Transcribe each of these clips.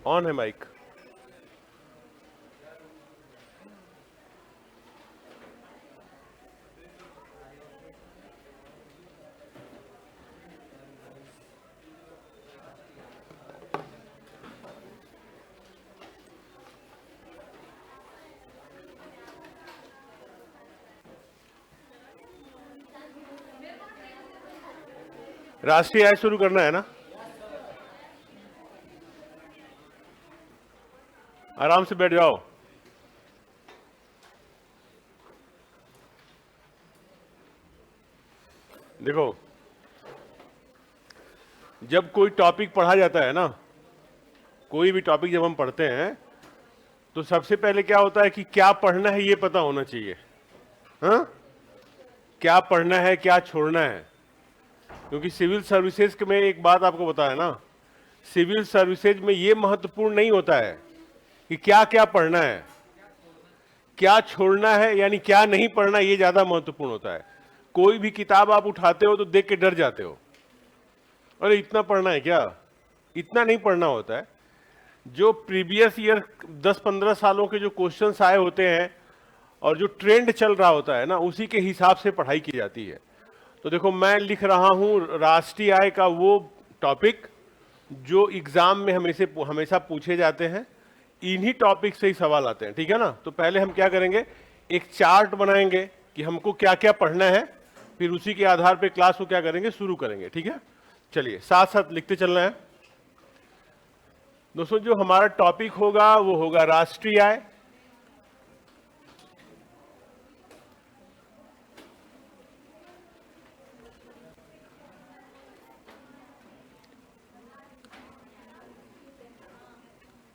On है mic. राष्ट्रीय आय शुरू करना है ना, आराम से बैठ जाओ। देखो, जब कोई टॉपिक पढ़ा जाता है ना, कोई भी टॉपिक जब हम पढ़ते हैं तो सबसे पहले क्या होता है कि क्या पढ़ना है ये पता होना चाहिए। हाँ, क्या पढ़ना है क्या छोड़ना है। क्योंकि सिविल सर्विसेज में एक बात आपको बताया ना, सिविल सर्विसेज में ये महत्वपूर्ण नहीं होता है कि क्या क्या पढ़ना है, क्या छोड़ना है, यानी क्या नहीं पढ़ना, ये ज्यादा महत्वपूर्ण होता है। कोई भी किताब आप उठाते हो तो देख के डर जाते हो, अरे इतना पढ़ना है क्या। इतना नहीं पढ़ना होता है। जो प्रीवियस ईयर 10-15 सालों के जो क्वेश्चंस आए होते हैं और जो ट्रेंड चल रहा होता है ना, उसी के हिसाब से पढ़ाई की जाती है। तो देखो, मैं लिख रहा हूं राष्ट्रीय आय का वो टॉपिक जो एग्जाम में हमेशा पूछे जाते हैं। इन्हीं टॉपिक से ही सवाल आते हैं, ठीक है ना। तो पहले हम क्या करेंगे, एक चार्ट बनाएंगे कि हमको क्या क्या पढ़ना है, फिर उसी के आधार पर क्लास को क्या करेंगे, शुरू करेंगे, ठीक है। चलिए साथ साथ लिखते चलना है दोस्तों। जो हमारा टॉपिक होगा वो होगा राष्ट्रीय आय।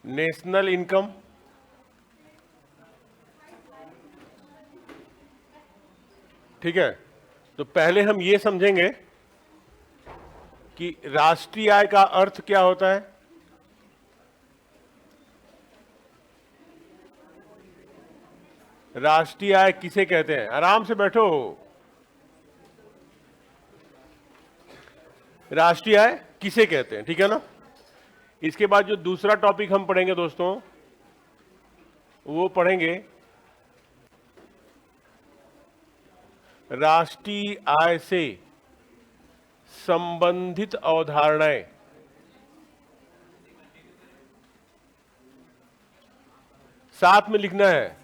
नेशनल इनकम, ठीक है। तो पहले हम ये समझेंगे कि राष्ट्रीय आय का अर्थ क्या होता है। राष्ट्रीय आय किसे कहते हैं, आराम से बैठो। राष्ट्रीय आय किसे कहते हैं, ठीक है ना। इसके बाद जो दूसरा टॉपिक हम पढ़ेंगे दोस्तों, वो पढ़ेंगे राष्ट्रीय आय से संबंधित अवधारणाएं। साथ में लिखना है,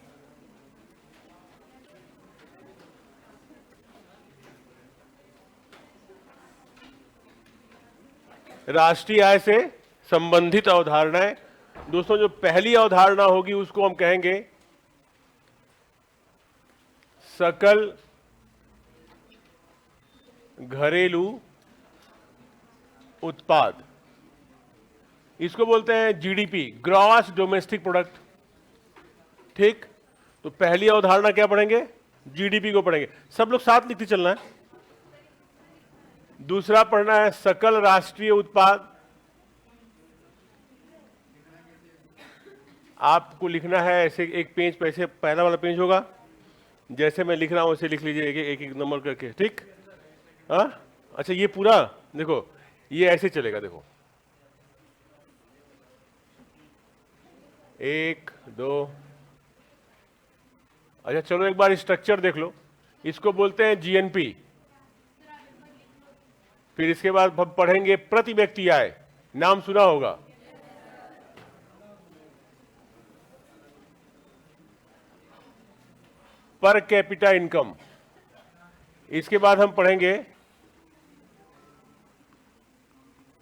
राष्ट्रीय आय से संबंधित अवधारणाएं। दोस्तों, जो पहली अवधारणा होगी उसको हम कहेंगे सकल घरेलू उत्पाद। इसको बोलते हैं जीडीपी, ग्रॉस डोमेस्टिक प्रोडक्ट, ठीक। तो पहली अवधारणा क्या पढ़ेंगे, जीडीपी को पढ़ेंगे। सब लोग साथ लिखते चलना है। दूसरा पढ़ना है सकल राष्ट्रीय उत्पाद। आपको लिखना है ऐसे एक पेज पे, ऐसे पहला वाला पेज होगा, जैसे मैं लिख रहा हूं वैसे लिख लीजिए, एक एक नंबर करके, ठीक। हाँ, अच्छा ये पूरा देखो, ये ऐसे चलेगा, देखो 1 2। अच्छा चलो एक बार स्ट्रक्चर देख लो। इसको बोलते हैं जीएनपी। फिर इसके बाद हम पढ़ेंगे प्रति व्यक्ति आय, नाम सुना होगा। Per capita income. इसके बाद हम पढ़ेंगे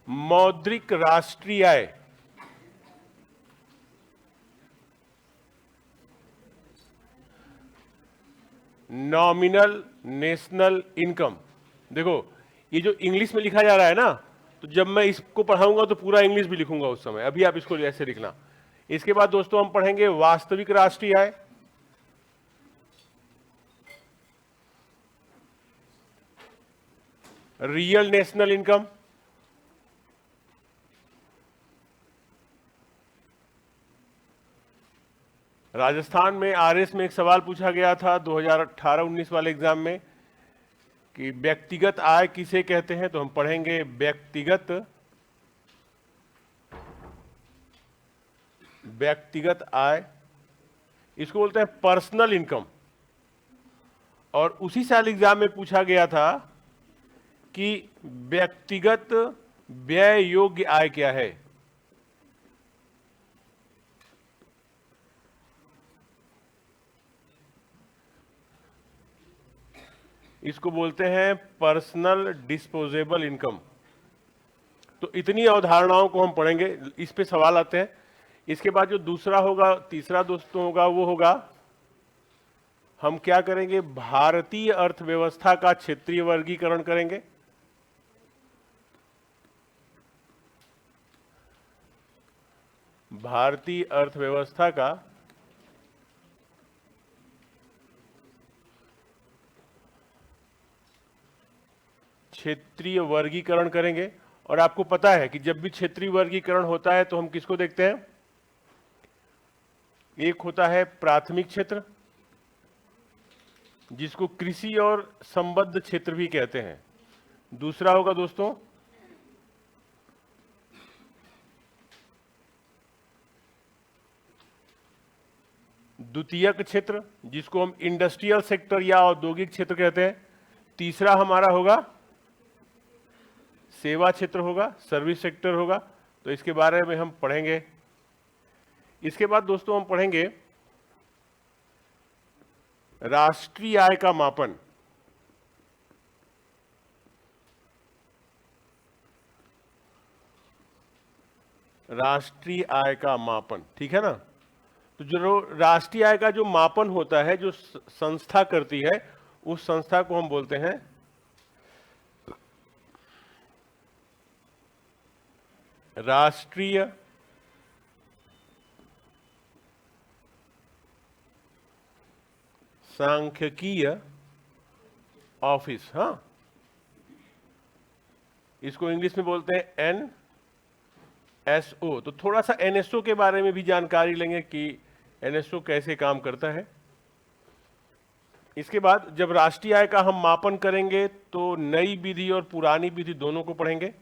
मौद्रिक राष्ट्रीय आय। Nominal national income. देखो, ये जो इंग्लिश में लिखा जा रहा है ना, तो जब मैं इसको पढ़ाऊंगा तो पूरा इंग्लिश भी लिखूंगा उस समय, अभी आप इसको ऐसे लिखना। इसके बाद दोस्तों हम पढ़ेंगे वास्तविक राष्ट्रीय आय। Real national income. राजस्थान में आरएस में एक सवाल पूछा गया था 2018-19 वाले एग्जाम में कि व्यक्तिगत आय किसे कहते हैं। तो हम पढ़ेंगे व्यक्तिगत व्यक्तिगत आय, इसको बोलते हैं पर्सनल इनकम। और उसी साल एग्जाम में पूछा गया था कि व्यक्तिगत व्यय योग्य आय क्या है। इसको बोलते हैं पर्सनल डिस्पोजेबल इनकम। तो इतनी अवधारणाओं को हम पढ़ेंगे, इस पे सवाल आते हैं। इसके बाद जो दूसरा होगा, तीसरा दोस्तों होगा, वो होगा हम क्या करेंगे, भारतीय अर्थव्यवस्था का क्षेत्रीय वर्गीकरण करेंगे। भारतीय अर्थव्यवस्था का क्षेत्रीय वर्गीकरण करेंगे। और आपको पता है कि जब भी क्षेत्रीय वर्गीकरण होता है तो हम किसको देखते हैं, एक होता है प्राथमिक क्षेत्र, जिसको कृषि और संबद्ध क्षेत्र भी कहते हैं। दूसरा होगा दोस्तों द्वितीयक क्षेत्र, जिसको हम इंडस्ट्रियल सेक्टर या औद्योगिक क्षेत्र कहते हैं। तीसरा हमारा होगा सेवा क्षेत्र होगा, सर्विस सेक्टर होगा। तो इसके बारे में हम पढ़ेंगे। इसके बाद दोस्तों हम पढ़ेंगे राष्ट्रीय आय का मापन। राष्ट्रीय आय का मापन, ठीक है ना। तो जो राष्ट्रीय आय का जो मापन होता है, जो संस्था करती है, उस संस्था को हम बोलते हैं राष्ट्रीय सांख्यिकीय ऑफिस। हाँ, इसको इंग्लिश में बोलते हैं एनएसओ। तो थोड़ा सा एनएसओ के बारे में भी जानकारी लेंगे कि एनएसओ कैसे काम करता है। इसके बाद जब राष्ट्रीय आय का हम मापन करेंगे तो नई विधि और पुरानी विधि दोनों को पढ़ेंगे।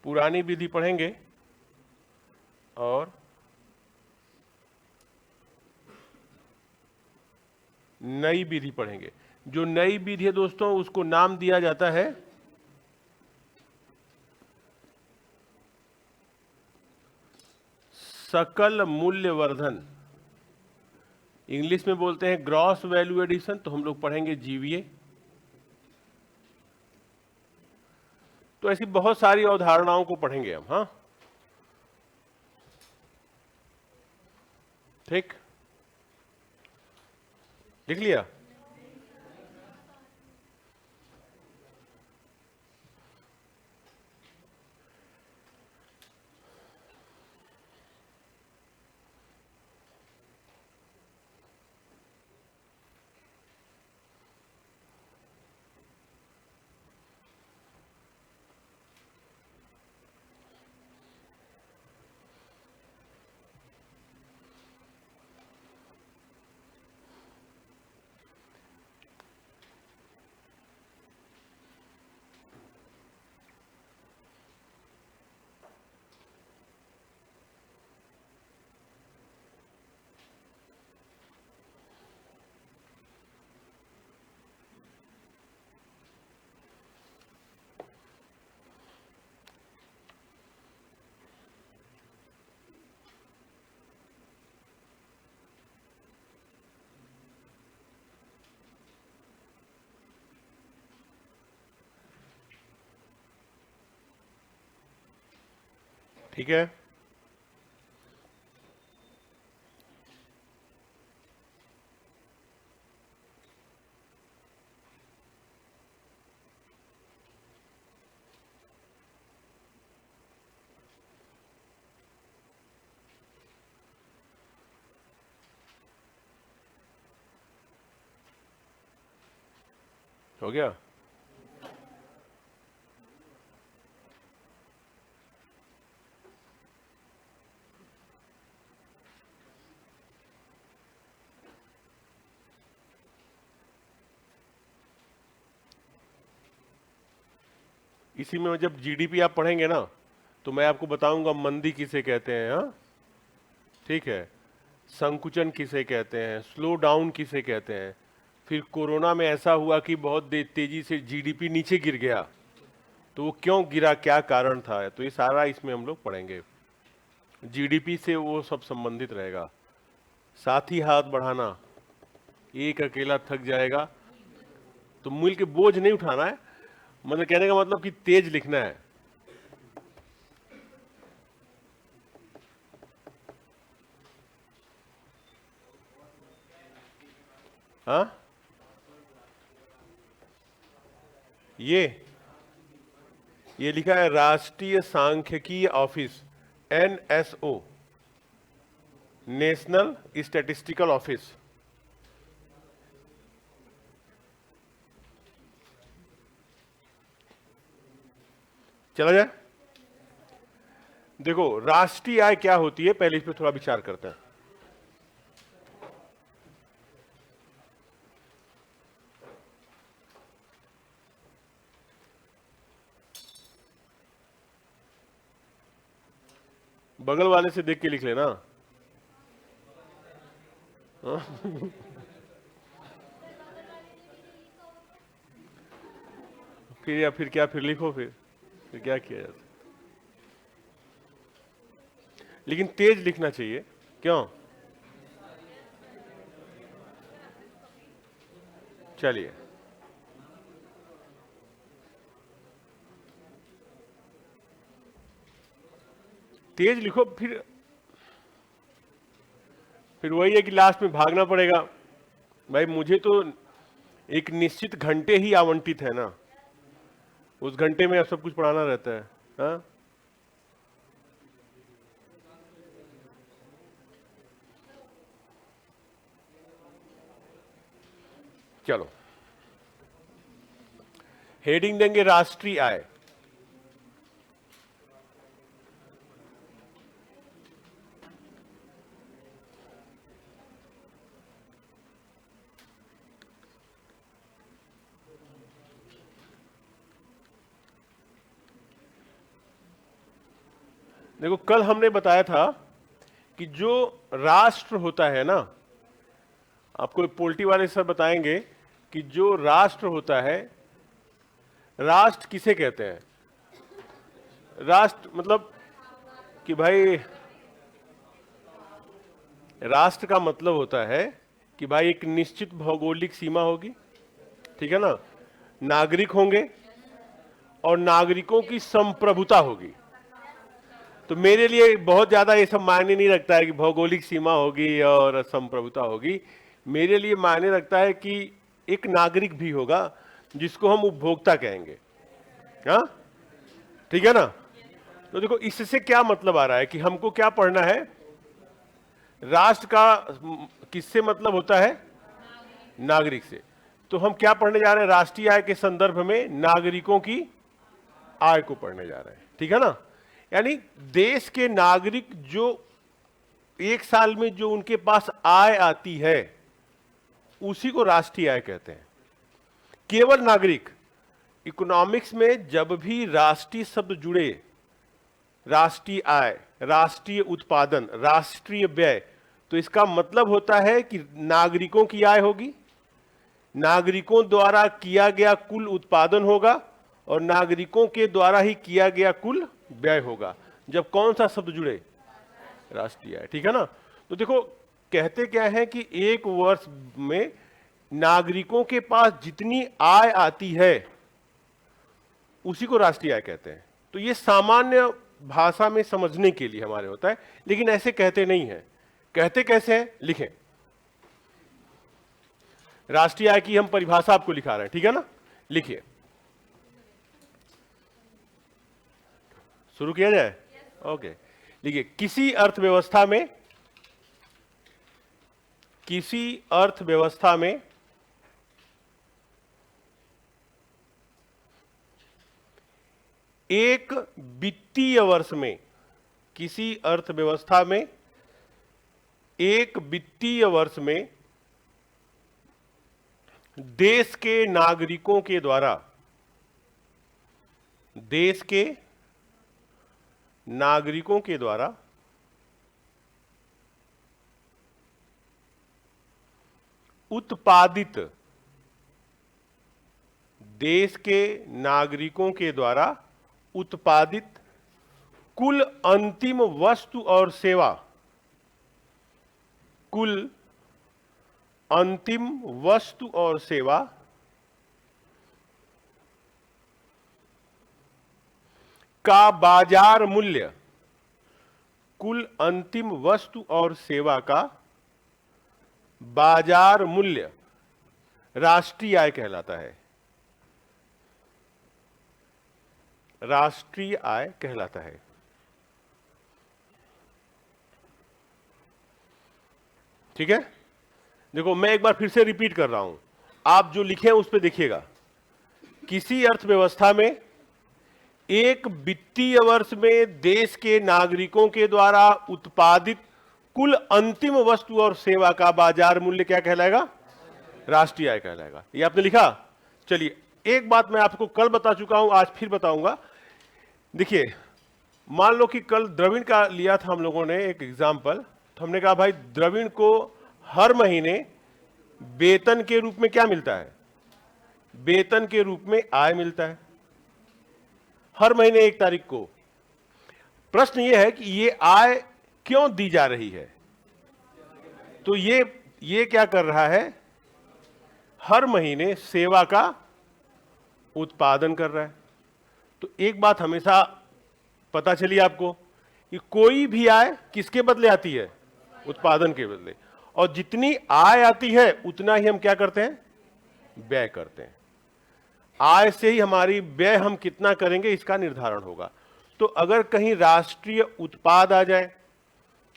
पुरानी विधि पढ़ेंगे और नई विधि पढ़ेंगे। जो नई विधि है दोस्तों, उसको नाम दिया जाता है सकल मूल्यवर्धन। इंग्लिश में बोलते हैं ग्रॉस वैल्यू एडिशन। तो हम लोग पढ़ेंगे जीवीए। तो ऐसी बहुत सारी अवधारणाओं को पढ़ेंगे हम। हाँ, ठीक, लिख लिया। ठीक है, हो गया। इसी में जब जीडीपी आप पढ़ेंगे ना, तो मैं आपको बताऊंगा मंदी किसे कहते हैं, हाँ ठीक है, संकुचन किसे कहते हैं, स्लो डाउन किसे कहते हैं, फिर कोरोना में ऐसा हुआ कि बहुत तेजी से जीडीपी नीचे गिर गया, तो वो क्यों गिरा, क्या कारण था, तो ये सारा इसमें हम लोग पढ़ेंगे। जीडीपी से वो सब संबंधित रहेगा। साथ ही हाथ बढ़ाना, एक अकेला थक जाएगा, तो मिल के बोझ नहीं उठाना है, मतलब कहने का मतलब कि तेज लिखना है। हाँ, ये लिखा है राष्ट्रीय सांख्यिकीय office, NSO, national statistical office. चला जाए, देखो राष्ट्रीय आय क्या होती है, पहले इस पर थोड़ा विचार करते हैं। बगल वाले से देख के लिख लेना। हाँ? फिर क्या, फिर लिखो, फिर क्या किया जाता, लेकिन तेज लिखना चाहिए। क्यों? चलिए, तेज लिखो, फिर वही है कि लास्ट में भागना पड़ेगा। भाई मुझे तो एक निश्चित घंटे ही आवंटित है ना, उस घंटे में सब कुछ पढ़ाना रहता है। हाँ, चलो हेडिंग देंगे राष्ट्रीय आय। देखो कल हमने बताया था कि जो राष्ट्र होता है ना, आपको पोल्ट्री वाले सर बताएंगे कि जो राष्ट्र होता है, राष्ट्र किसे कहते हैं, राष्ट्र मतलब कि भाई राष्ट्र का मतलब होता है कि भाई एक निश्चित भौगोलिक सीमा होगी, ठीक है ना, नागरिक होंगे और नागरिकों की संप्रभुता होगी। तो मेरे लिए बहुत ज्यादा ये सब मायने नहीं रखता है कि भौगोलिक सीमा होगी और संप्रभुता होगी। मेरे लिए मायने रखता है कि एक नागरिक भी होगा जिसको हम उपभोक्ता कहेंगे। हाँ ठीक है ना। तो देखो इससे क्या मतलब आ रहा है कि हमको क्या पढ़ना है, राष्ट्र का किससे मतलब होता है, नागरिक से। तो हम क्या पढ़ने जा रहे हैं, राष्ट्रीय आय के संदर्भ में नागरिकों की आय को पढ़ने जा रहे हैं, ठीक है ना। यानी देश के नागरिक जो एक साल में जो उनके पास आय आती है उसी को राष्ट्रीय आय कहते हैं। केवल नागरिक, इकोनॉमिक्स में जब भी राष्ट्रीय शब्द जुड़े, राष्ट्रीय आय, राष्ट्रीय उत्पादन, राष्ट्रीय व्यय, तो इसका मतलब होता है कि नागरिकों की आय होगी, नागरिकों द्वारा किया गया कुल उत्पादन होगा और नागरिकों के द्वारा ही किया गया कुल व्यय होगा। जब कौन सा शब्द जुड़े, राष्ट्रीय आय, ठीक है ना। तो देखो कहते क्या है कि एक वर्ष में नागरिकों के पास जितनी आय आती है उसी को राष्ट्रीय आय कहते हैं। तो ये सामान्य भाषा में समझने के लिए हमारे होता है, लेकिन ऐसे कहते नहीं है। कहते कैसे हैं, लिखें। राष्ट्रीय आय की हम परिभाषा आपको लिखा रहे हैं, ठीक है ना, लिखिए। शुरू किया जाए, ओके। लिखिए, किसी अर्थव्यवस्था में एक वित्तीय वर्ष में, किसी अर्थव्यवस्था में एक वित्तीय वर्ष में देश के नागरिकों के द्वारा देश के नागरिकों के द्वारा उत्पादित, देश के नागरिकों के द्वारा उत्पादित कुल अंतिम वस्तु और सेवा, कुल अंतिम वस्तु और सेवा का बाजार मूल्य, कुल अंतिम वस्तु और सेवा का बाजार मूल्य राष्ट्रीय आय कहलाता है, राष्ट्रीय आय कहलाता है। ठीक है, देखो मैं एक बार फिर से रिपीट कर रहा हूं, आप जो लिखे हैं उस पर देखिएगा। किसी अर्थव्यवस्था में एक वित्तीय वर्ष में देश के नागरिकों के द्वारा उत्पादित कुल अंतिम वस्तु और सेवा का बाजार मूल्य क्या कहलाएगा? राष्ट्रीय आय कहलाएगा। ये आपने लिखा। चलिए, एक बात मैं आपको कल बता चुका हूं, आज फिर बताऊंगा। देखिए, मान लो कि कल द्रविड़ का लिया था हम लोगों ने एक एग्जाम्पल, तो हमने कहा भाई द्रविड़ को हर महीने वेतन के रूप में क्या मिलता है? वेतन के रूप में आय मिलता है हर महीने 1 तारीख को। प्रश्न यह है कि ये आय क्यों दी जा रही है? तो ये क्या कर रहा है? हर महीने सेवा का उत्पादन कर रहा है। तो एक बात हमेशा पता चली आपको कि कोई भी आय किसके बदले आती है? उत्पादन के बदले। और जितनी आय आती है उतना ही हम क्या करते हैं? व्यय करते हैं। आय से ही हमारी व्यय हम कितना करेंगे इसका निर्धारण होगा। तो अगर कहीं राष्ट्रीय उत्पाद आ जाए,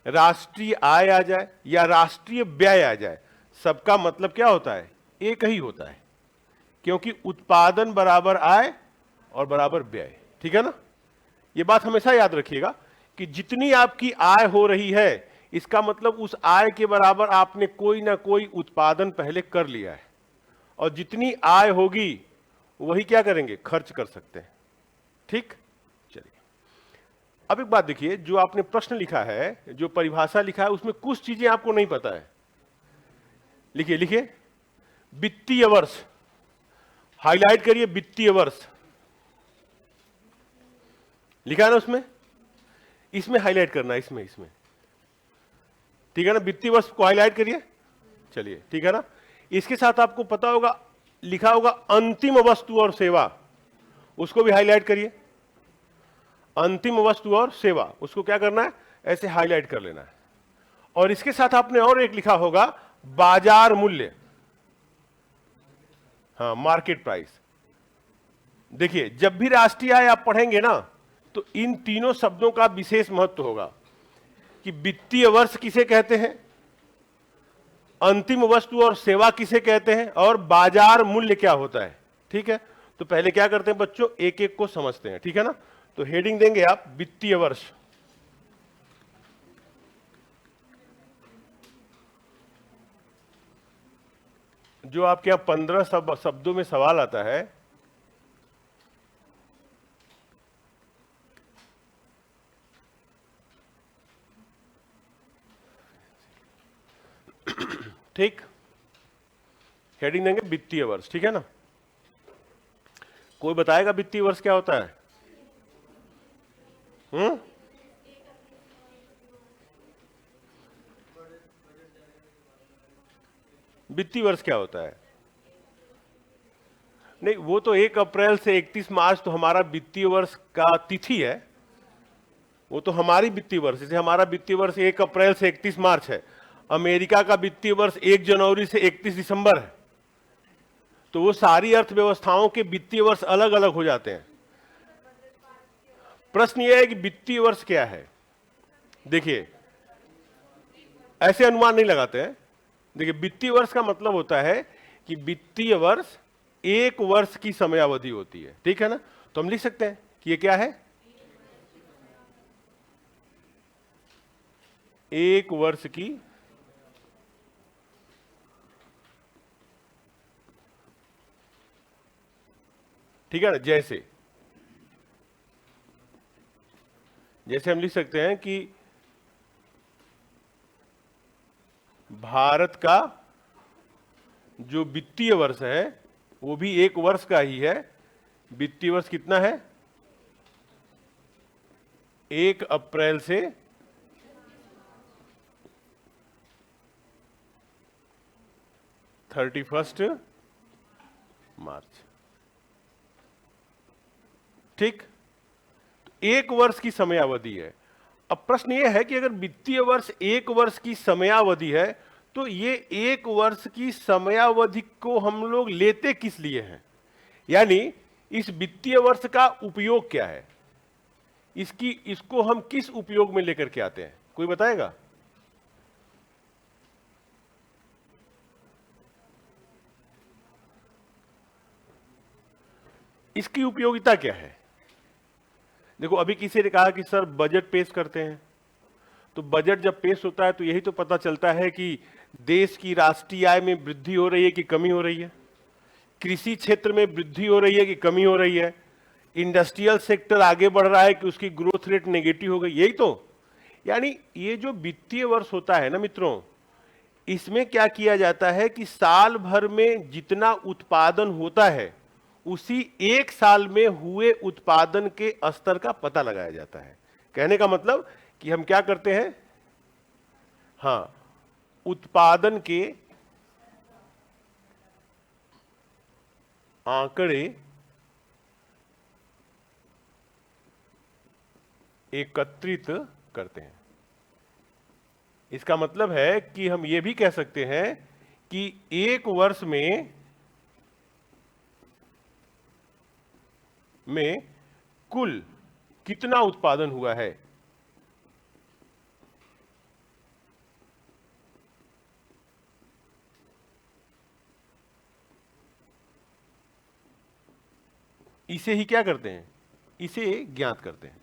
राष्ट्रीय आय आ जाए या राष्ट्रीय व्यय आ जाए, सबका मतलब क्या होता है? एक ही होता है, क्योंकि उत्पादन बराबर आय और बराबर व्यय। ठीक है ना? यह बात हमेशा याद रखिएगा कि जितनी आपकी आय हो रही है, इसका मतलब उस आय के बराबर आपने कोई ना कोई उत्पादन पहले कर लिया है, और जितनी आय होगी वही क्या करेंगे? खर्च कर सकते हैं। ठीक, चलिए अब एक बात देखिए, जो आपने प्रश्न लिखा है, जो परिभाषा लिखा है, उसमें कुछ चीजें आपको नहीं पता है। लिखिए लिखिए, वित्तीय वर्ष, हाईलाइट करिए वित्तीय वर्ष। लिखा है ना उसमें? इसमें हाईलाइट करना है, इसमें इसमें ठीक है ना? वित्तीय वर्ष को हाईलाइट करिए। चलिए, ठीक है ना? इसके साथ आपको पता होगा, लिखा होगा अंतिम वस्तु और सेवा, उसको भी हाईलाइट करिए। अंतिम वस्तु और सेवा, उसको क्या करना है? ऐसे हाईलाइट कर लेना है। और इसके साथ आपने और एक लिखा होगा बाजार मूल्य, हाँ, मार्केट प्राइस। देखिए, जब भी राष्ट्रीय आय आप पढ़ेंगे ना, तो इन तीनों शब्दों का विशेष महत्व होगा कि वित्तीय वर्ष किसे कहते हैं, अंतिम वस्तु और सेवा किसे कहते हैं, और बाजार मूल्य क्या होता है। ठीक है, तो पहले क्या करते हैं बच्चों? एक एक को समझते हैं। ठीक है ना? तो हेडिंग देंगे आप वित्तीय वर्ष। जो आपके यहां 15 शब्दों में सवाल आता है, ठीक, हेडिंग देंगे वित्तीय वर्ष। ठीक है ना? कोई बताएगा वित्तीय वर्ष क्या होता है? वित्तीय वर्ष क्या होता है? नहीं, वो तो 1 अप्रैल से 31 मार्च तो हमारा वित्तीय वर्ष का तिथि है। वो तो हमारी वित्तीय वर्ष, जैसे हमारा वित्तीय वर्ष 1 अप्रैल से 31 मार्च है। अमेरिका का वित्तीय वर्ष 1 जनवरी से 31 दिसंबर है। तो वो सारी अर्थव्यवस्थाओं के वित्तीय वर्ष अलग अलग हो जाते हैं। प्रश्न ये है कि वित्तीय वर्ष क्या है? देखिए, ऐसे अनुमान नहीं लगाते हैं। देखिए, वित्तीय वर्ष का मतलब होता है कि वित्तीय वर्ष 1 वर्ष की समयावधि होती है। ठीक है ना? तो हम लिख सकते हैं कि ये क्या है? 1 वर्ष की ठीक है ना? जैसे जैसे हम लिख सकते हैं कि भारत का जो वित्तीय वर्ष है वो भी एक वर्ष का ही है। वित्तीय वर्ष कितना है? 1 अप्रैल से 31 मार्च। ठीक, एक वर्ष की समयावधि है। अब प्रश्न यह है कि अगर वित्तीय वर्ष एक वर्ष की समयावधि है तो ये एक वर्ष की समयावधि को हम लोग लेते किस लिए हैं? यानी इस वित्तीय वर्ष का उपयोग क्या है? इसको हम किस उपयोग में लेकर के आते हैं? कोई बताएगा? इसकी उपयोगिता क्या है? देखो, अभी किसी ने कहा कि सर बजट पेश करते हैं, तो बजट जब पेश होता है तो यही तो पता चलता है कि देश की राष्ट्रीय आय में वृद्धि हो रही है कि कमी हो रही है, कृषि क्षेत्र में वृद्धि हो रही है कि कमी हो रही है, इंडस्ट्रियल सेक्टर आगे बढ़ रहा है कि उसकी ग्रोथ रेट नेगेटिव हो गई, यही तो। यानी ये जो वित्तीय वर्ष होता है ना मित्रों, इसमें क्या किया जाता है कि साल भर में जितना उत्पादन होता है उसी एक साल में हुए उत्पादन के स्तर का पता लगाया जाता है। कहने का मतलब कि हम क्या करते हैं, हाँ, उत्पादन के आंकड़े एकत्रित करते हैं। इसका मतलब है कि हम यह भी कह सकते हैं कि एक वर्ष में कुल कितना उत्पादन हुआ है। इसे ही क्या करते हैं, इसे ज्ञात करते हैं।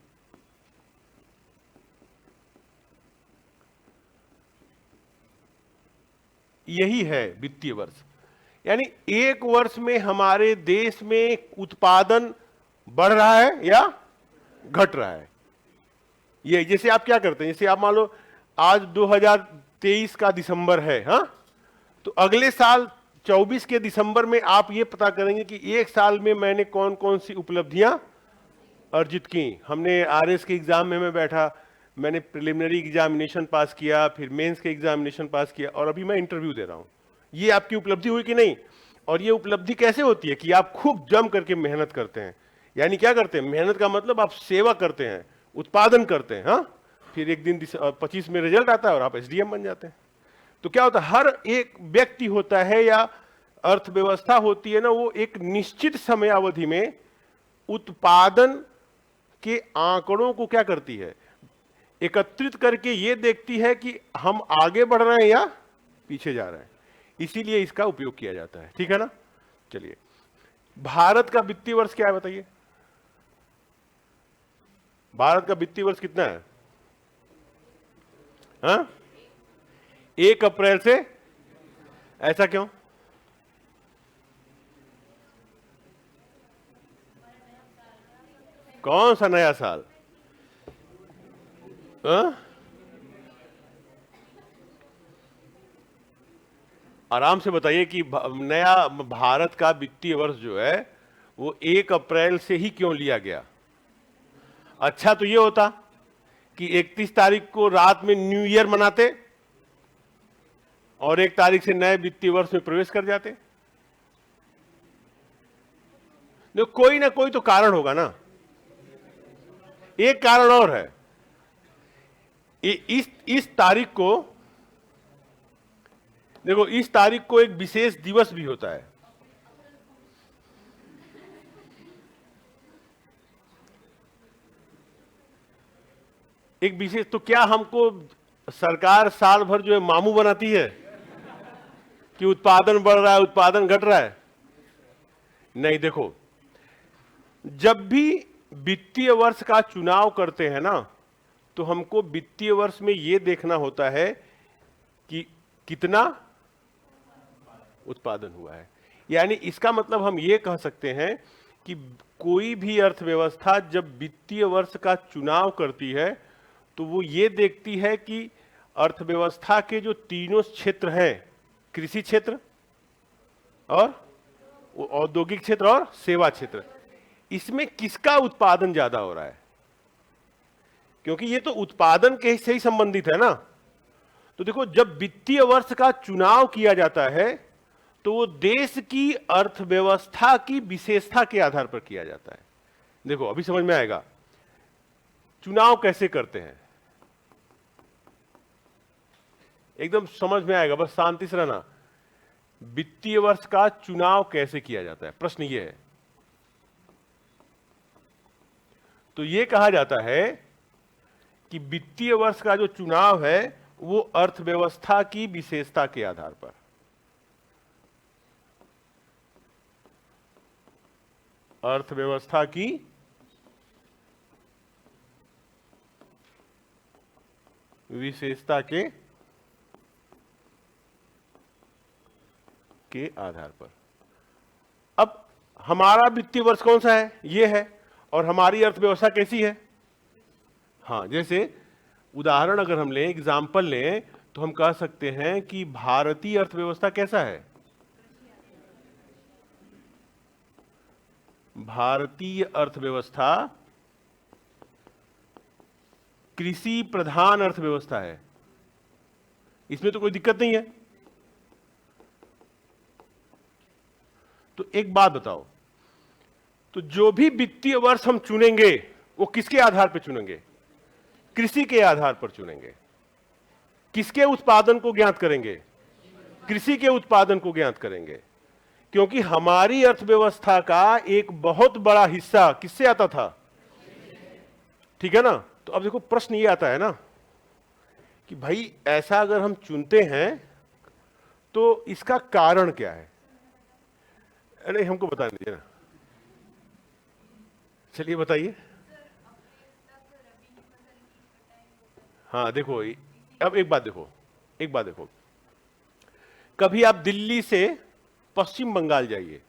यही है वित्तीय वर्ष। यानी एक वर्ष में हमारे देश में उत्पादन बढ़ रहा है या घट रहा है। ये जैसे आप क्या करते हैं, जैसे आप मान लो आज 2023 का दिसंबर है, हाँ, तो अगले साल 24 के दिसंबर में आप ये पता करेंगे कि एक साल में मैंने कौन कौन सी उपलब्धियां अर्जित की। हमने आरएस के एग्जाम में मैं बैठा, मैंने प्रिलिमिनरी एग्जामिनेशन पास किया, फिर मेंस के एग्जामिनेशन पास किया, और अभी मैं इंटरव्यू दे रहा हूं। ये आपकी उपलब्धि हुई कि नहीं? और ये उपलब्धि कैसे होती है कि आप खूब जम करके मेहनत करते हैं। यानी क्या करते हैं, मेहनत का मतलब आप सेवा करते हैं, उत्पादन करते हैं, हाँ, फिर एक दिन 25 में रिजल्ट आता है और आप एसडीएम बन जाते हैं। तो क्या होता है, हर एक व्यक्ति होता है या अर्थव्यवस्था होती है ना, वो एक निश्चित समयावधि में उत्पादन के आंकड़ों को क्या करती है, एकत्रित करके ये देखती है कि हम आगे बढ़ रहे हैं या पीछे जा रहे हैं। इसीलिए इसका उपयोग किया जाता है। ठीक है ना? चलिए, भारत का वित्तीय वर्ष क्या है बताइए? भारत का वित्तीय वर्ष कितना है? हाँ, 1 अप्रैल से। ऐसा क्यों? कौन सा नया साल? हाँ? आराम से बताइए कि नया भारत का वित्तीय वर्ष जो है वो 1 अप्रैल से ही क्यों लिया गया? अच्छा तो ये होता कि 31 तारीख को रात में न्यू ईयर मनाते और 1 तारीख से नए वित्तीय वर्ष में प्रवेश कर जाते। देखो, कोई ना कोई तो कारण होगा ना। एक कारण और है, इस तारीख को, देखो, इस तारीख को एक विशेष दिवस भी होता है। एक विशेष, तो क्या हमको सरकार साल भर जो है मामू बनाती है कि उत्पादन बढ़ रहा है, उत्पादन घट रहा है? नहीं। देखो, जब भी वित्तीय वर्ष का चुनाव करते हैं ना, तो हमको वित्तीय वर्ष में यह देखना होता है कि कितना उत्पादन हुआ है। यानी इसका मतलब हम ये कह सकते हैं कि कोई भी अर्थव्यवस्था जब वित्तीय वर्ष का चुनाव करती है तो वो ये देखती है कि अर्थव्यवस्था के जो तीनों क्षेत्र हैं, कृषि क्षेत्र और औद्योगिक क्षेत्र और सेवा क्षेत्र, इसमें किसका उत्पादन ज्यादा हो रहा है, क्योंकि ये तो उत्पादन के से ही संबंधित है ना। तो देखो, जब वित्तीय वर्ष का चुनाव किया जाता है तो वो देश की अर्थव्यवस्था की विशेषता के आधार पर किया जाता है। देखो अभी समझ में आएगा चुनाव कैसे करते हैं, एकदम समझ में आएगा, बस शांति से रहना। वित्तीय वर्ष का चुनाव कैसे किया जाता है, प्रश्न ये है। तो ये कहा जाता है कि वित्तीय वर्ष का जो चुनाव है वो अर्थव्यवस्था की विशेषता के आधार पर, अर्थव्यवस्था की विशेषता के आधार पर। अब हमारा वित्तीय वर्ष कौन सा है, ये है, और हमारी अर्थव्यवस्था कैसी है। हाँ, जैसे उदाहरण अगर हम लें, एग्जाम्पल लें, तो हम कह सकते हैं कि भारतीय अर्थव्यवस्था कैसा है। भारतीय अर्थव्यवस्था कृषि प्रधान अर्थव्यवस्था है, इसमें तो कोई दिक्कत नहीं है। तो एक बात बताओ, तो जो भी वित्तीय वर्ष हम चुनेंगे वो किसके आधार पर चुनेंगे, कृषि के आधार पर चुनेंगे। किसके उत्पादन को ज्ञात करेंगे, कृषि के उत्पादन को ज्ञात करेंगे, क्योंकि हमारी अर्थव्यवस्था का एक बहुत बड़ा हिस्सा किससे आता था, ठीक है ना। तो अब देखो प्रश्न ये आता है ना कि भाई ऐसा अगर हम चुनते हैं तो इसका कारण क्या है। अरे हमको बता दीजिए ना, चलिए बताइए। हाँ देखो, अब एक बात देखो, कभी आप दिल्ली से पश्चिम बंगाल जाइए,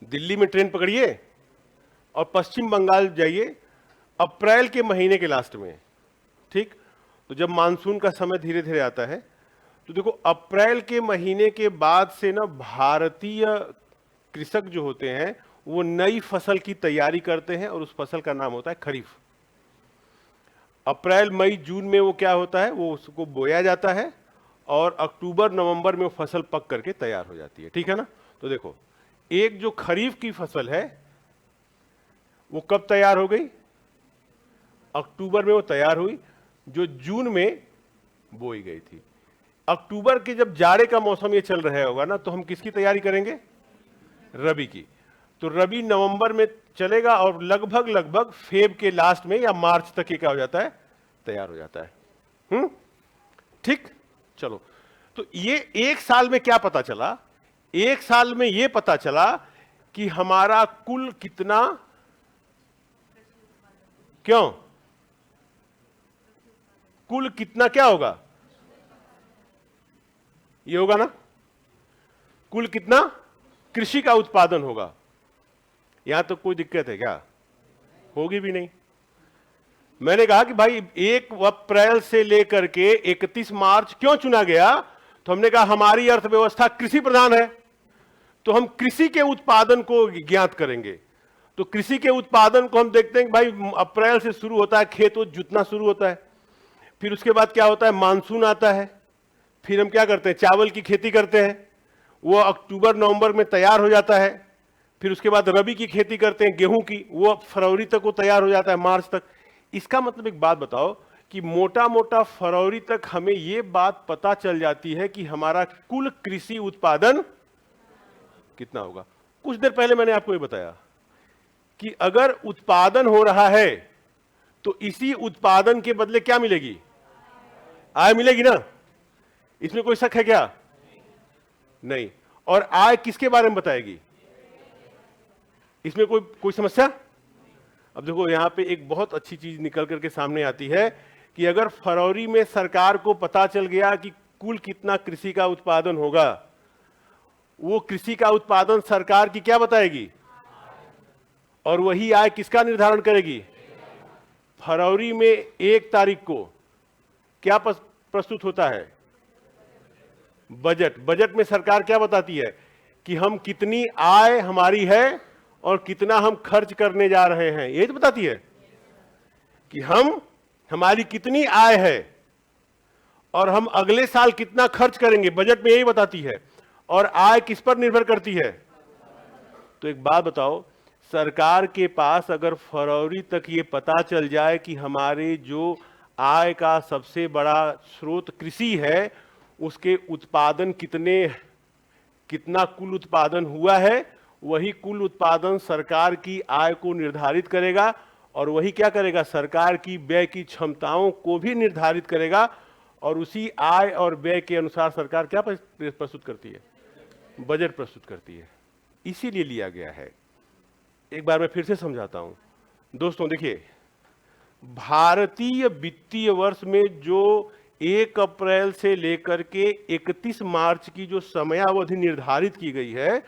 दिल्ली में ट्रेन पकड़िए और पश्चिम बंगाल जाइए अप्रैल के महीने के लास्ट में, ठीक। तो जब मानसून का समय धीरे धीरे आता है तो देखो अप्रैल के महीने के बाद से ना भारतीय कृषक जो होते हैं वो नई फसल की तैयारी करते हैं और उस फसल का नाम होता है खरीफ। अप्रैल मई जून में वो क्या होता है, वो उसको बोया जाता है और अक्टूबर नवंबर में वो फसल पक करके तैयार हो जाती है, ठीक है ना। तो देखो, एक जो खरीफ की फसल है वो कब तैयार हो गई, अक्टूबर में वो तैयार हुई, जो जून में बोई गई थी। अक्टूबर के जब जाड़े का मौसम ये चल रहा होगा ना, तो हम किसकी तैयारी करेंगे, रबी की। तो रबी नवंबर में चलेगा और लगभग फेब के लास्ट में या मार्च तक ये क्या हो जाता है, तैयार हो जाता है। ठीक, चलो। तो ये एक साल में क्या पता चला, एक साल में ये पता चला कि हमारा कुल कितना, क्यों, कुल कितना क्या होगा, ये होगा ना, कुल कितना कृषि का उत्पादन होगा। यहां तो कोई दिक्कत है क्या, होगी भी नहीं। मैंने कहा कि भाई 1 अप्रैल से लेकर के 31 मार्च क्यों चुना गया, तो हमने कहा हमारी अर्थव्यवस्था कृषि प्रधान है, तो हम कृषि के उत्पादन को ज्ञात करेंगे। तो कृषि के उत्पादन को हम देखते हैं कि भाई अप्रैल से शुरू होता है, खेत जुतना शुरू होता है, फिर उसके बाद क्या होता है, मानसून आता है, फिर हम क्या करते हैं, चावल की खेती करते हैं, वो अक्टूबर नवंबर में तैयार हो जाता है, फिर उसके बाद रबी की खेती करते हैं गेहूं की, वो फरवरी तक वो तैयार हो जाता है, मार्च तक। इसका मतलब एक बात बताओ कि मोटा मोटा फरवरी तक हमें ये बात पता चल जाती है कि हमारा कुल कृषि उत्पादन कितना होगा। कुछ देर पहले मैंने आपको ये बताया कि अगर उत्पादन हो रहा है तो इसी उत्पादन के बदले क्या मिलेगी, आय मिलेगी ना, इसमें कोई शक है क्या, नहीं। और आय किसके बारे में बताएगी, इसमें कोई समस्या। अब देखो यहां पे एक बहुत अच्छी चीज निकल करके सामने आती है कि अगर फरवरी में सरकार को पता चल गया कि कुल कितना कृषि का उत्पादन होगा, वो कृषि का उत्पादन सरकार की क्या बताएगी, और वही आय किसका निर्धारण करेगी? फरवरी में 1 तारीख को क्या प्रस्तुत होता है? बजट। बजट में सरकार क्या बताती है कि हम कितनी आय हमारी है और कितना हम खर्च करने जा रहे हैं, यही तो बताती है कि हमारी कितनी आय है और हम अगले साल कितना खर्च करेंगे, बजट में यही बताती है। और आय किस पर निर्भर करती है? तो एक बात बताओ, सरकार के पास अगर फरवरी तक ये पता चल जाए कि हमारे जो आय का सबसे बड़ा स्रोत कृषि है, उसके उत्पादन कितना कुल उत्पादन हुआ है, वही कुल उत्पादन सरकार की आय को निर्धारित करेगा और वही क्या करेगा, सरकार की व्यय की क्षमताओं को भी निर्धारित करेगा। और उसी आय और व्यय के अनुसार सरकार क्या प्रस्तुत करती है? बजट प्रस्तुत करती है। इसीलिए लिया गया है। एक बार मैं फिर से समझाता हूं दोस्तों, देखिए, भारतीय वित्तीय वर्ष में जो 1 अप्रैल से लेकर के 31 मार्च की जो समयावधि निर्धारित की गई है,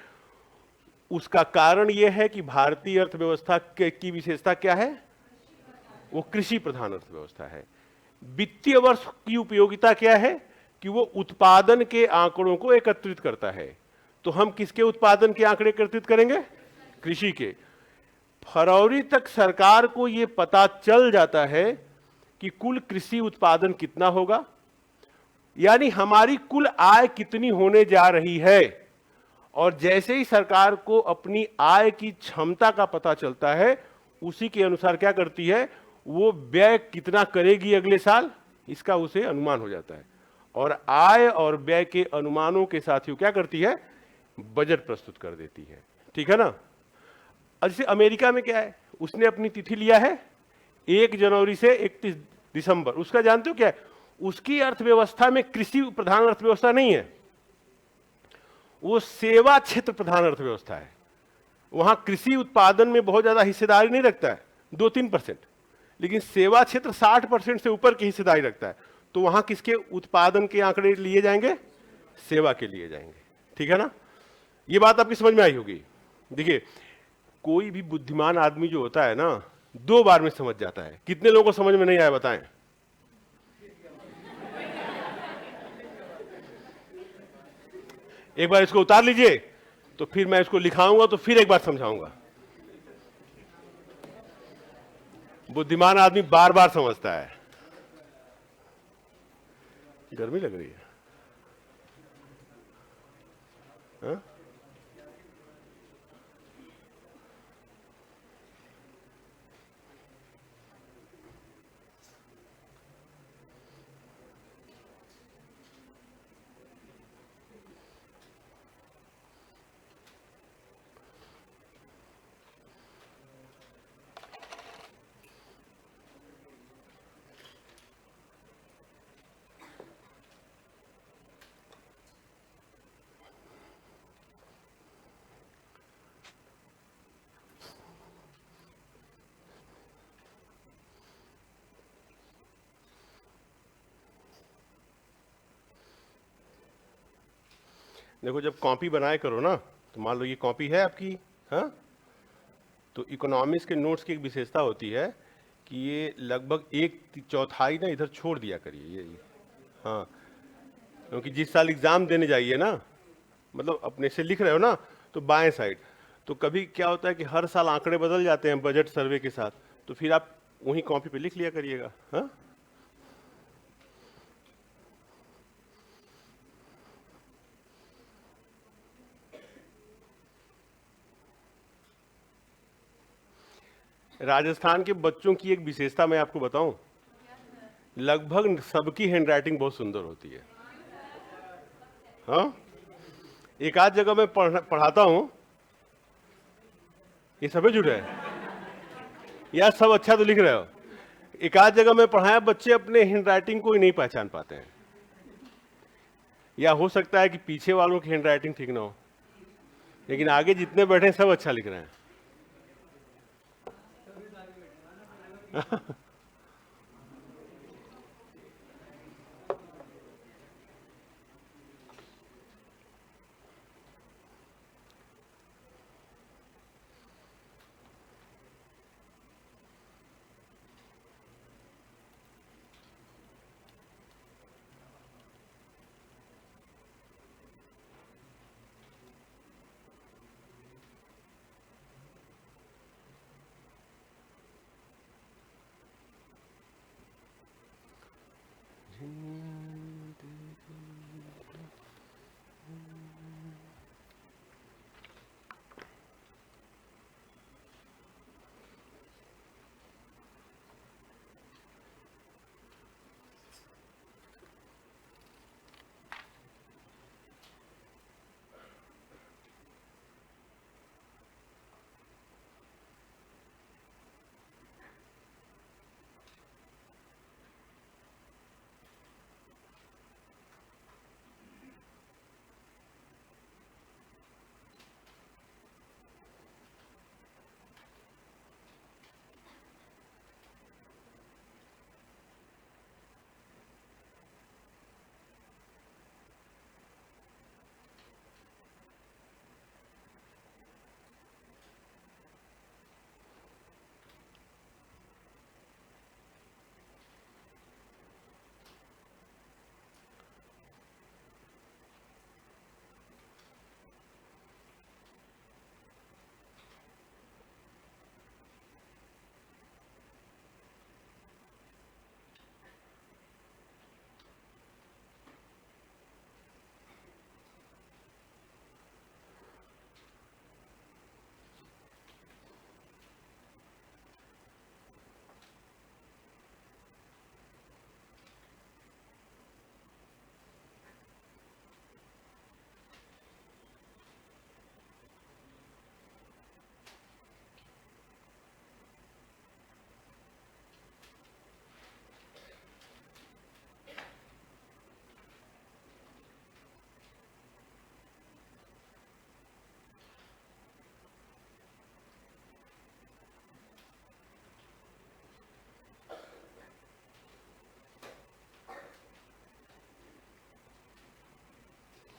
उसका कारण यह है कि भारतीय अर्थव्यवस्था की विशेषता क्या है? वो कृषि प्रधान अर्थव्यवस्था है। वित्तीय वर्ष की उपयोगिता क्या है? कि वो उत्पादन के आंकड़ों को एकत्रित करता है। तो हम किसके उत्पादन के आंकड़े एकत्रित करेंगे? कृषि के। फरवरी तक सरकार को यह पता चल जाता है कि कुल कृषि उत्पादन कितना होगा, यानी हमारी कुल आय कितनी होने जा रही है। और जैसे ही सरकार को अपनी आय की क्षमता का पता चलता है, उसी के अनुसार क्या करती है, वो व्यय कितना करेगी अगले साल, इसका उसे अनुमान हो जाता है। और आय और व्यय के अनुमानों के साथ ही क्या करती है? बजट प्रस्तुत कर देती है। ठीक है ना? जैसे अमेरिका में क्या है, उसने अपनी तिथि लिया है 1 जनवरी से 31 दिसंबर। उसका जानते हो क्या है? उसकी अर्थव्यवस्था में कृषि प्रधान अर्थव्यवस्था नहीं है, वो सेवा क्षेत्र प्रधान अर्थव्यवस्था है। वहां कृषि उत्पादन में बहुत ज्यादा हिस्सेदारी नहीं रखता है, 2-3%, लेकिन सेवा क्षेत्र 60% से ऊपर की हिस्सेदारी रखता है। तो वहां किसके उत्पादन के आंकड़े लिए जाएंगे? सेवा के लिए जाएंगे। ठीक है ना? ये बात आपकी समझ में आई होगी। देखिए, कोई भी बुद्धिमान आदमी जो होता है ना, 2 बार में समझ जाता है। कितने लोगों को समझ में नहीं आया बताएं? एक बार इसको उतार लीजिए, तो फिर मैं इसको लिखाऊंगा, तो फिर एक बार समझाऊंगा। बुद्धिमान आदमी बार बार समझता है। गर्मी लग रही है, हा? देखो, जब कॉपी बनाए करो ना, तो मान लो ये कॉपी है आपकी, हाँ? तो इकोनॉमिक्स के नोट्स की एक विशेषता होती है कि ये लगभग 1/4 ना इधर छोड़ दिया करिए ये। हाँ, क्योंकि जिस साल एग्जाम देने जाइए ना, मतलब अपने से लिख रहे हो ना, तो बाएं साइड, तो कभी क्या होता है कि हर साल आंकड़े बदल जाते हैं बजट सर्वे के साथ, तो फिर आप वही कॉपी पे लिख लिया करिएगा। हाँ, राजस्थान के बच्चों की एक विशेषता मैं आपको बताऊं, लगभग सबकी हैंडराइटिंग बहुत सुंदर होती है। हाँ, एक आध जगह मैं पढ़ाता हूं, ये सभी जुड़े हैं यार, सब अच्छा तो लिख रहे हो। एक आध जगह मैं पढ़ाया, बच्चे अपने हैंडराइटिंग को ही नहीं पहचान पाते हैं, या हो सकता है कि पीछे वालों की हैंडराइटिंग ठीक ना हो, लेकिन आगे जितने बैठे सब अच्छा लिख रहे हैं।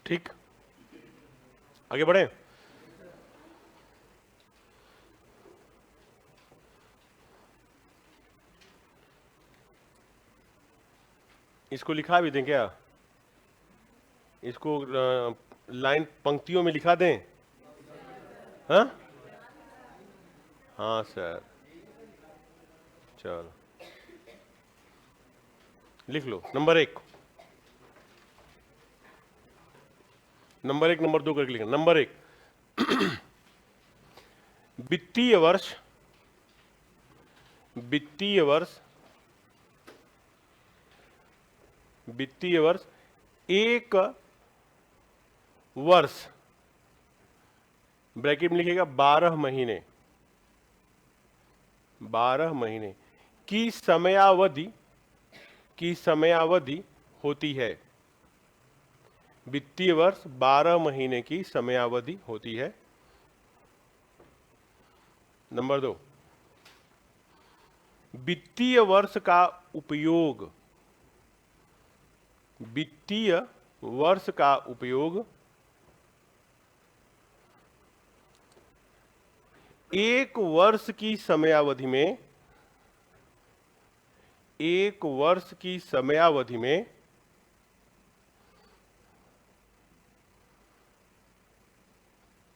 ठीक, आगे बढ़े। इसको लिखा भी दें क्या? इसको लाइन पंक्तियों में लिखा दें? हाँ हाँ सर, चलो लिख लो। नंबर एक, नंबर दो करके लिखना। नंबर एक, वित्तीय वर्ष, वित्तीय वर्ष, वित्तीय वर्ष एक वर्ष, ब्रैकेट में लिखेगा 12 महीने, 12 महीने की समयावधि, की समयावधि होती है। वित्तीय वर्ष 12 महीने की समयावधि होती है। नंबर दो, वित्तीय वर्ष का उपयोग, वित्तीय वर्ष का उपयोग एक वर्ष की समयावधि में, एक वर्ष की समयावधि में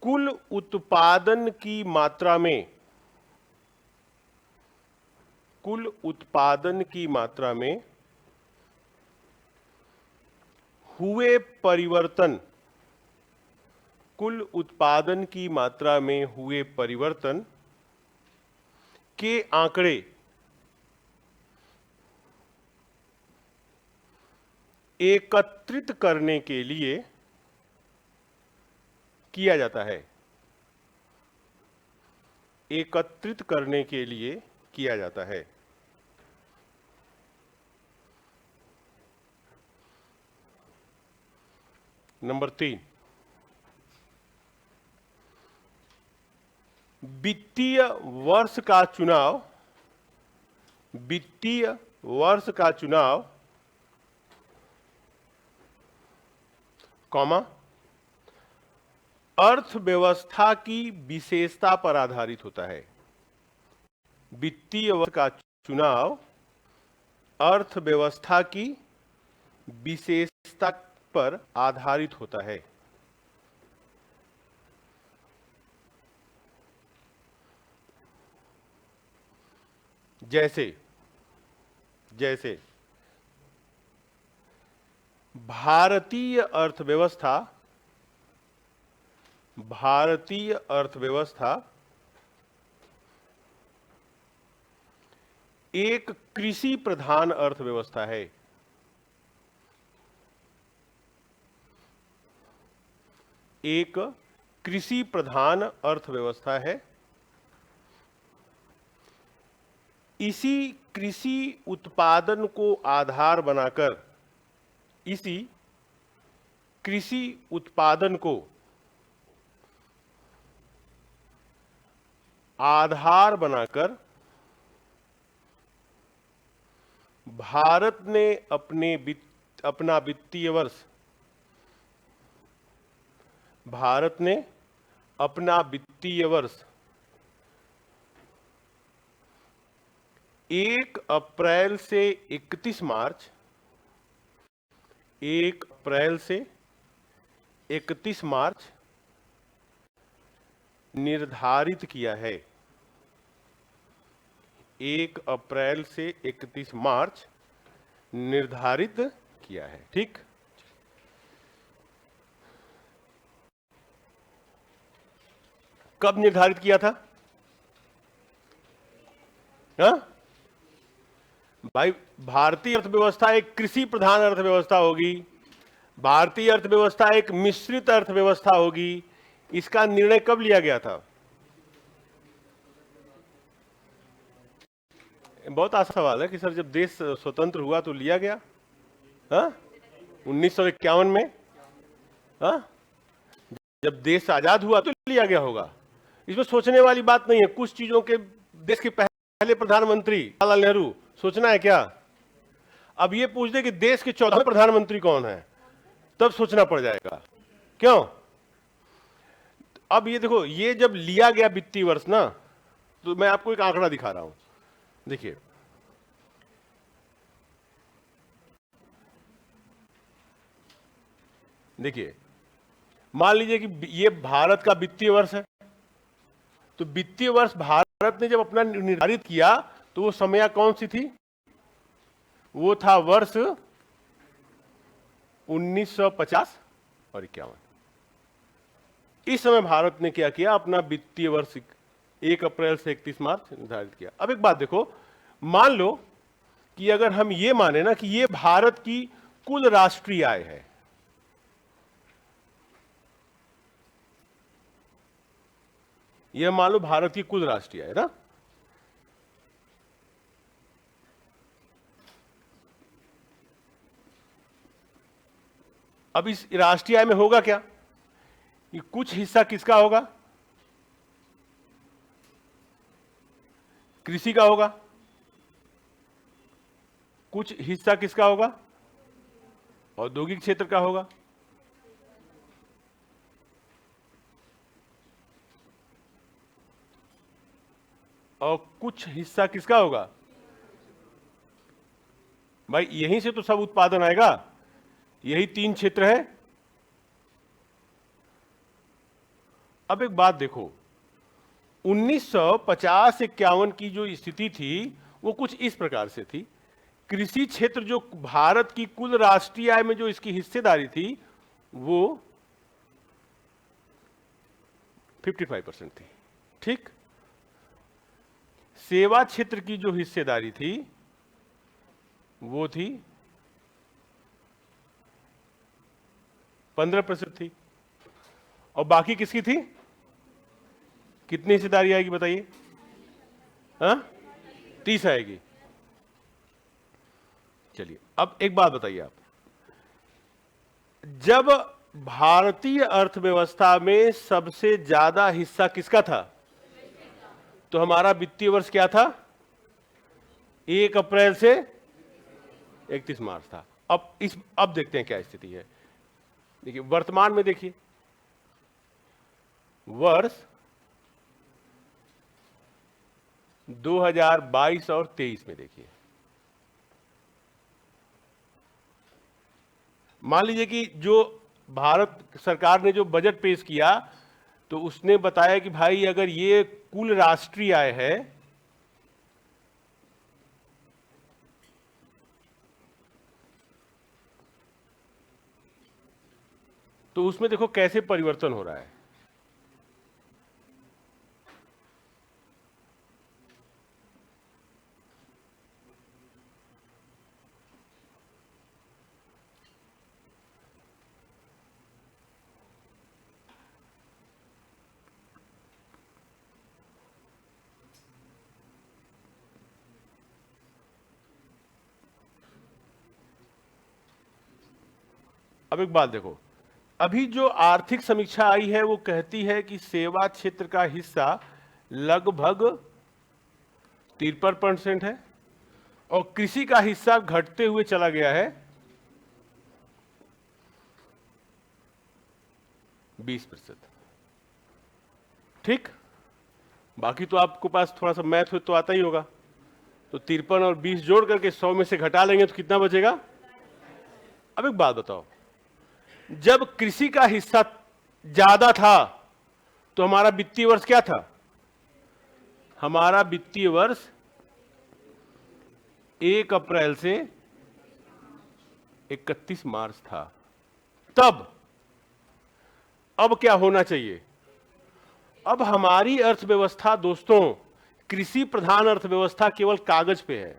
कुल उत्पादन की मात्रा में, कुल उत्पादन की मात्रा में हुए परिवर्तन, कुल उत्पादन की मात्रा में हुए परिवर्तन के आंकड़े एकत्रित करने के लिए किया जाता है, एकत्रित करने के लिए किया जाता है। नंबर तीन, वित्तीय वर्ष का चुनाव, वित्तीय वर्ष का चुनाव, कॉमा, अर्थव्यवस्था की विशेषता पर आधारित होता है। वित्तीय वर्ष का चुनाव अर्थव्यवस्था की विशेषता पर आधारित होता है। जैसे, जैसे भारतीय अर्थव्यवस्था, भारतीय अर्थव्यवस्था एक कृषि प्रधान अर्थव्यवस्था है। एक कृषि प्रधान अर्थव्यवस्था है। इसी कृषि उत्पादन को आधार बनाकर, इसी कृषि उत्पादन को आधार बनाकर भारत ने अपना वित्तीय वर्ष, भारत ने अपना वित्तीय वर्ष 1 अप्रैल से 31 मार्च, 1 अप्रैल से 31 मार्च निर्धारित किया है। 1 अप्रैल से 31 मार्च निर्धारित किया है। ठीक, कब निर्धारित किया था? हाँ भाई, भारतीय अर्थव्यवस्था एक कृषि प्रधान अर्थव्यवस्था होगी, भारतीय अर्थव्यवस्था एक मिश्रित अर्थव्यवस्था होगी। इसका निर्णय कब लिया गया था? बहुत आसान सवाल है कि सर जब देश स्वतंत्र हुआ तो लिया गया। हाँ 1951 में, हाँ जब देश आजाद हुआ तो लिया गया होगा। इसमें सोचने वाली बात नहीं है। कुछ चीजों के देश के पहले प्रधानमंत्री जवाहरलाल नेहरू, सोचना है क्या? अब ये पूछ दे कि देश के 14वें प्रधानमंत्री कौन है, तब सोचना पड़ जाएगा। क्यों? अब ये देखो, ये जब लिया गया वित्तीय वर्ष ना, तो मैं आपको एक आंकड़ा दिखा रहा हूं, देखिए देखिए, मान लीजिए कि ये भारत का वित्तीय वर्ष है, तो वित्तीय वर्ष भारत ने जब अपना निर्धारित किया तो वो समय कौन सी थी? वो था वर्ष 1950 और 51। इस समय भारत ने क्या किया? अपना वित्तीय वर्ष 1 अप्रैल से 31 मार्च निर्धारित किया। अब एक बात देखो, मान लो कि अगर हम ये माने ना कि ये भारत की कुल राष्ट्रीय आय है, यह मान लो भारत की कुल राष्ट्रीय आय ना, अब इस राष्ट्रीय आय में होगा क्या? ये कुछ हिस्सा किसका होगा? कृषि का होगा। कुछ हिस्सा किसका होगा? औद्योगिक क्षेत्र का होगा। और कुछ हिस्सा किसका होगा? भाई यहीं से तो सब उत्पादन आएगा, यही 3 क्षेत्र है। अब एक बात देखो, 1950-51 की जो स्थिति थी वो कुछ इस प्रकार से थी। कृषि क्षेत्र जो भारत की कुल राष्ट्रीय आय में जो इसकी हिस्सेदारी थी वो 55% थी, ठीक। सेवा क्षेत्र की जो हिस्सेदारी थी वो थी 15% थी। और बाकी किसकी थी? कितनी हिस्सेदारी आएगी बताइए? हाँ, 30 आएगी। चलिए अब एक बात बताइए आप, जब भारतीय अर्थव्यवस्था में सबसे ज्यादा हिस्सा किसका था? तो हमारा वित्तीय वर्ष क्या था? 1 अप्रैल से 31 मार्च था। अब देखते हैं क्या स्थिति है। देखिए वर्तमान में, देखिए वर्ष 2022 और 23 में देखिए, मान लीजिए कि जो भारत सरकार ने जो बजट पेश किया तो उसने बताया कि भाई अगर ये कुल राष्ट्रीय आय है तो उसमें देखो कैसे परिवर्तन हो रहा है। अब एक बात देखो, अभी जो आर्थिक समीक्षा आई है वो कहती है कि सेवा क्षेत्र का हिस्सा लगभग 53% है और कृषि का हिस्सा घटते हुए चला गया है 20%, ठीक। बाकी तो आपको पास थोड़ा सा मैथ तो आता ही होगा, तो 53 और 20 जोड़ करके 100 में से घटा लेंगे तो कितना बचेगा? अब एक बात बताओ, जब कृषि का हिस्सा ज्यादा था तो हमारा वित्तीय वर्ष क्या था? हमारा वित्तीय वर्ष 1 अप्रैल से 31 मार्च था। तब अब क्या होना चाहिए? अब हमारी अर्थव्यवस्था दोस्तों कृषि प्रधान अर्थव्यवस्था केवल कागज पे है।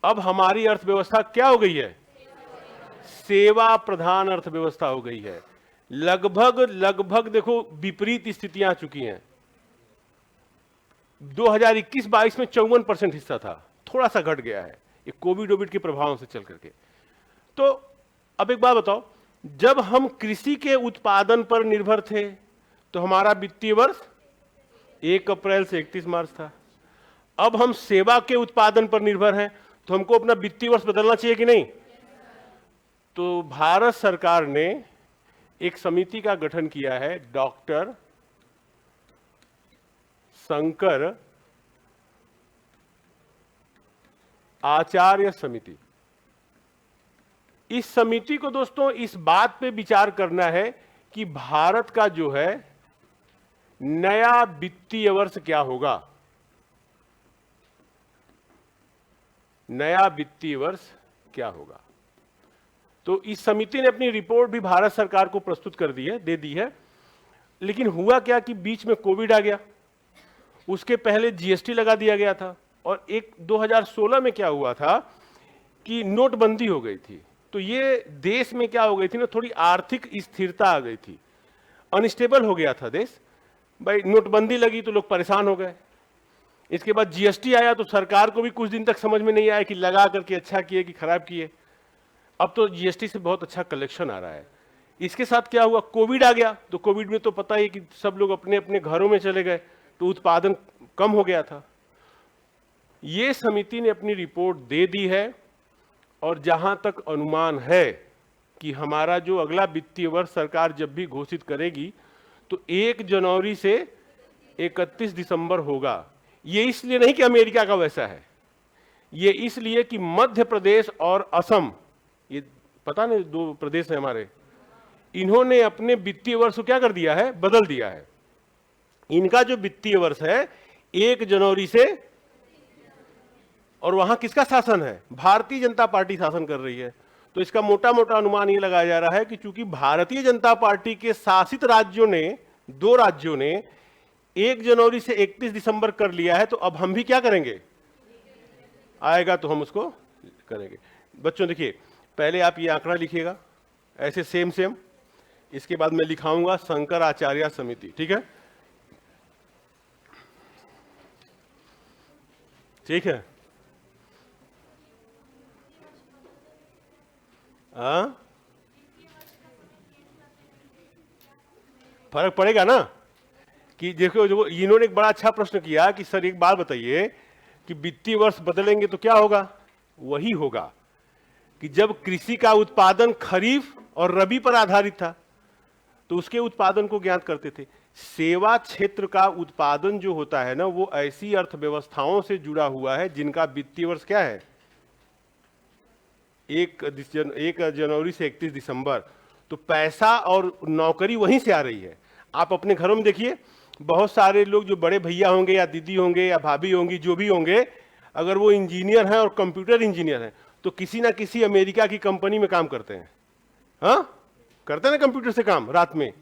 अब हमारी अर्थव्यवस्था क्या हो गई है? सेवा प्रधान अर्थव्यवस्था हो गई है। लगभग देखो विपरीत स्थितियां आ चुकी हैं। 2021-22 में 54% हिस्सा था, थोड़ा सा घट गया है ये कोविड के प्रभाव से चल करके। तो अब एक बात बताओ, जब हम कृषि के उत्पादन पर निर्भर थे तो हमारा वित्तीय वर्ष 1 अप्रैल से 31 मार्च था। अब हम सेवा के उत्पादन पर निर्भर हैं तो हमको अपना वित्तीय वर्ष बदलना चाहिए कि नहीं? तो भारत सरकार ने एक समिति का गठन किया है, डॉक्टर शंकर आचार्य समिति। इस समिति को दोस्तों इस बात पे विचार करना है कि भारत का जो है नया वित्तीय वर्ष क्या होगा, नया वित्तीय वर्ष क्या होगा। तो इस समिति ने अपनी रिपोर्ट भी भारत सरकार को प्रस्तुत कर दी है, दे दी है। लेकिन हुआ क्या कि बीच में कोविड आ गया, उसके पहले जीएसटी लगा दिया गया था, और एक 2016 में क्या हुआ था कि नोटबंदी हो गई थी। तो ये देश में क्या हो गई थी ना, थोड़ी आर्थिक स्थिरता आ गई थी, अनस्टेबल हो गया था देश। भाई नोटबंदी लगी तो लोग परेशान हो गए। इसके बाद जीएसटी आया तो सरकार को भी कुछ दिन तक समझ में नहीं आया कि लगा करके अच्छा किए कि खराब किए। अब तो जीएसटी से बहुत अच्छा कलेक्शन आ रहा है। इसके साथ क्या हुआ, कोविड आ गया। तो कोविड में तो पता ही कि सब लोग अपने अपने घरों में चले गए, तो उत्पादन कम हो गया था। ये समिति ने अपनी रिपोर्ट दे दी है, और जहां तक अनुमान है कि हमारा जो अगला वित्तीय वर्ष सरकार जब भी घोषित करेगी तो 1 जनवरी से 31 दिसंबर होगा। ये इसलिए नहीं कि अमेरिका का वैसा है, ये इसलिए कि मध्य प्रदेश और असम, ये पता नहीं 2 प्रदेश है हमारे, इन्होंने अपने वित्तीय वर्ष को क्या कर दिया है, बदल दिया है। इनका जो वित्तीय वर्ष है 1 जनवरी से, और वहां किसका शासन है, भारतीय जनता पार्टी शासन कर रही है। तो इसका मोटा मोटा अनुमान ये लगाया जा रहा है कि चूंकि भारतीय जनता पार्टी के शासित राज्यों ने, 2 राज्यों ने 1 जनवरी से 31 दिसंबर कर लिया है, तो अब हम भी क्या करेंगे, आएगा तो हम उसको करेंगे। बच्चों देखिए, पहले आप ये आंकड़ा लिखिएगा ऐसे सेम सेम, इसके बाद मैं लिखाऊंगा शंकर आचार्य समिति, ठीक है, ठीक है। फर्क पड़ेगा ना कि देखो, जो इन्होंने एक बड़ा अच्छा प्रश्न किया कि सर एक बात बताइए कि वित्तीय वर्ष बदलेंगे तो क्या होगा। वही होगा कि जब कृषि का उत्पादन खरीफ और रबी पर आधारित था तो उसके उत्पादन को ज्ञात करते थे। सेवा क्षेत्र का उत्पादन जो होता है ना, वो ऐसी अर्थव्यवस्थाओं से जुड़ा हुआ है जिनका वित्तीय वर्ष क्या है, 1 जनवरी से 31 दिसंबर। तो पैसा और नौकरी वहीं से आ रही है। आप अपने घरों में देखिए, बहुत सारे लोग जो बड़े भैया होंगे या दीदी होंगे या भाभी होंगी, जो भी होंगे, अगर वो इंजीनियर हैं और कंप्यूटर इंजीनियर हैं तो किसी ना किसी अमेरिका की कंपनी में काम करते हैं। हाँ, करते हैं ना कंप्यूटर से काम रात में,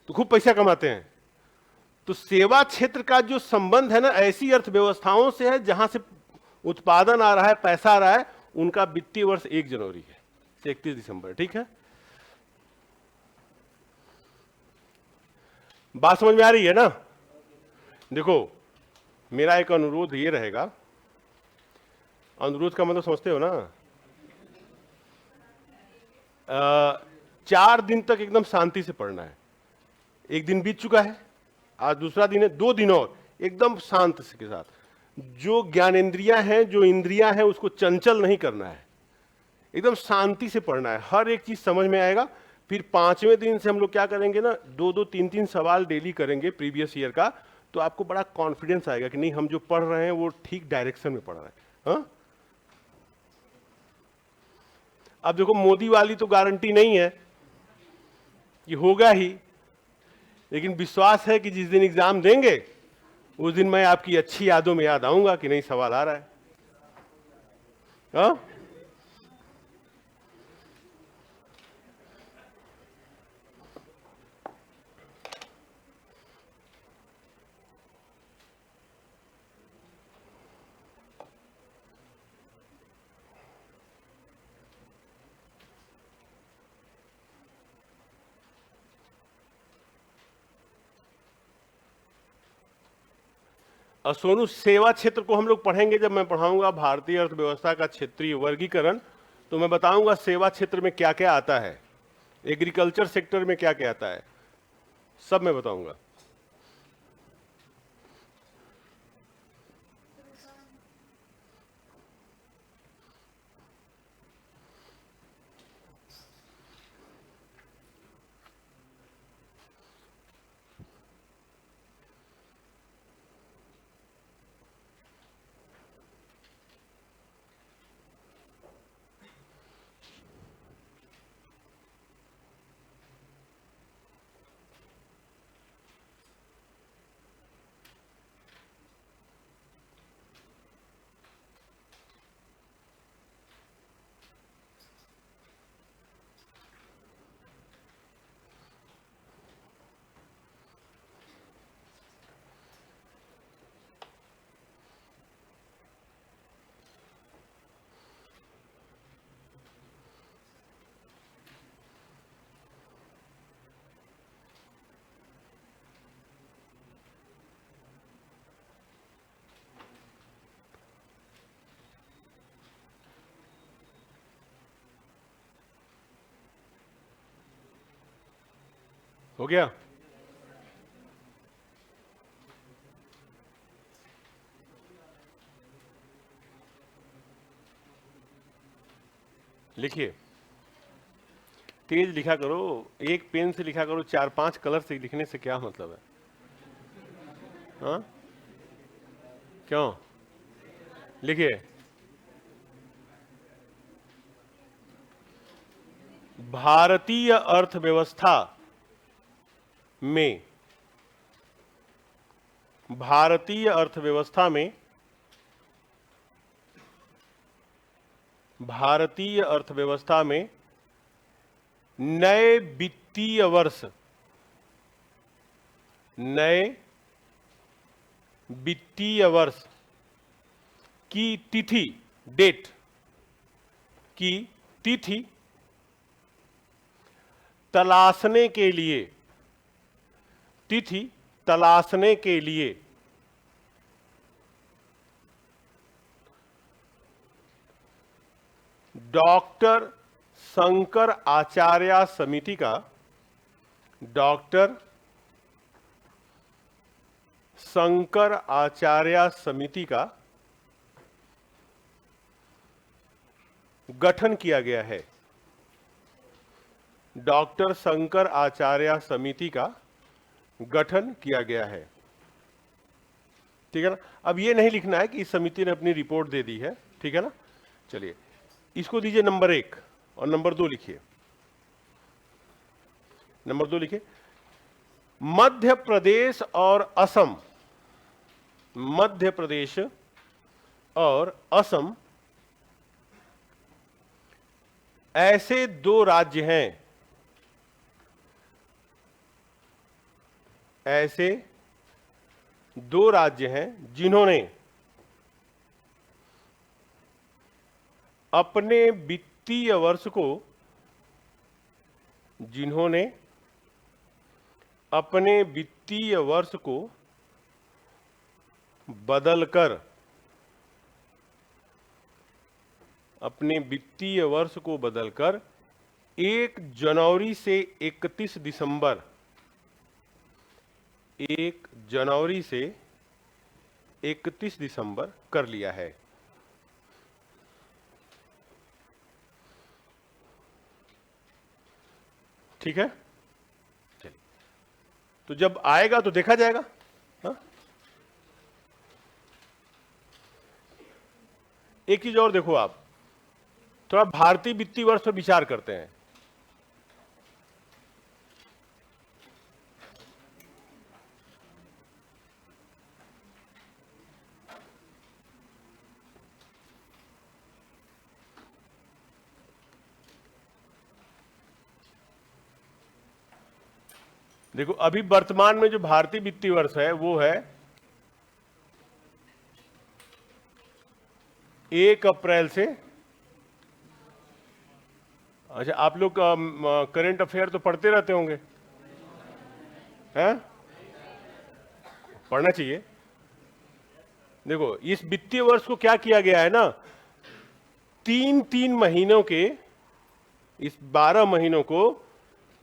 तो खूब पैसा कमाते हैं। तो सेवा क्षेत्र का जो संबंध है ना, ऐसी अर्थव्यवस्थाओं से है जहां से उत्पादन आ रहा है, पैसा आ रहा है, उनका वित्तीय वर्ष 1 जनवरी है से 31 दिसंबर, ठीक है। बात समझ में आ रही है ना। देखो, मेरा एक अनुरोध ये रहेगा, अनुरोध का मतलब समझते हो ना, 4 दिन तक एकदम शांति से पढ़ना है। 1 दिन बीत चुका है, आज दूसरा दिन है, 2 दिन और एकदम शांत के साथ। जो ज्ञानेंद्रियां हैं, जो इंद्रियां हैं, उसको चंचल नहीं करना है, एकदम शांति से पढ़ना है, हर एक चीज समझ में आएगा। फिर 5वें दिन से हम लोग क्या करेंगे ना, 2-2, 3-3 सवाल डेली करेंगे प्रीवियस ईयर का, तो आपको बड़ा कॉन्फिडेंस आएगा कि नहीं, हम जो पढ़ रहे हैं वो ठीक डायरेक्शन में पढ़ रहे हैं। हाँ, अब देखो, मोदी वाली तो गारंटी नहीं है कि होगा ही, लेकिन विश्वास है कि जिस दिन एग्जाम देंगे उस दिन मैं आपकी अच्छी यादों में याद आऊंगा कि नहीं, सवाल आ रहा है। हाँ, और सोनू, सेवा क्षेत्र को हम लोग पढ़ेंगे जब मैं पढ़ाऊंगा भारतीय अर्थव्यवस्था का क्षेत्रीय वर्गीकरण, तो मैं बताऊंगा सेवा क्षेत्र में क्या क्या आता है, एग्रीकल्चर सेक्टर में क्या क्या आता है, सब मैं बताऊंगा। हो गया? लिखिए, तेज लिखा करो, एक पेन से लिखा करो, 4-5 कलर से लिखने से क्या मतलब है? हाँ, क्यों? लिखिए, भारतीय अर्थव्यवस्था में, भारतीय अर्थव्यवस्था में, भारतीय अर्थव्यवस्था में नए वित्तीय वर्ष, नए वित्तीय वर्ष की तिथि, डेट की तिथि तलाशने के लिए, तिथि तलाशने के लिए डॉक्टर शंकर आचार्य समिति का, डॉक्टर शंकर आचार्य समिति का गठन किया गया है। डॉक्टर शंकर आचार्य समिति का गठन किया गया है। ठीक है ना? अब ये नहीं लिखना है कि इस समिति ने अपनी रिपोर्ट दे दी है, ठीक है ना? चलिए, इसको दीजिए नंबर 1 और नंबर 2 लिखिए। नंबर 2 लिखिए, मध्य प्रदेश और असम, मध्य प्रदेश और असम ऐसे 2 राज्य हैं, ऐसे 2 राज्य हैं जिन्होंने अपने वित्तीय वर्ष को, जिन्होंने अपने वित्तीय वर्ष को बदलकर, अपने वित्तीय वर्ष को बदलकर 1 जनवरी से 31 दिसंबर, 1 जनवरी से 31 दिसंबर कर लिया है। ठीक है? चलिए, तो जब आएगा तो देखा जाएगा। हाँ? एक चीज और देखो, आप थोड़ा भारतीय वित्तीय वर्ष पर विचार करते हैं। देखो, अभी वर्तमान में जो भारतीय वित्तीय वर्ष है वो है 1 अप्रैल से, अच्छा आप लोग करंट अफेयर तो पढ़ते रहते होंगे, हैं? पढ़ना चाहिए। देखो, इस वित्तीय वर्ष को क्या किया गया है ना, 3-3 महीनों के, इस 12 महीनों को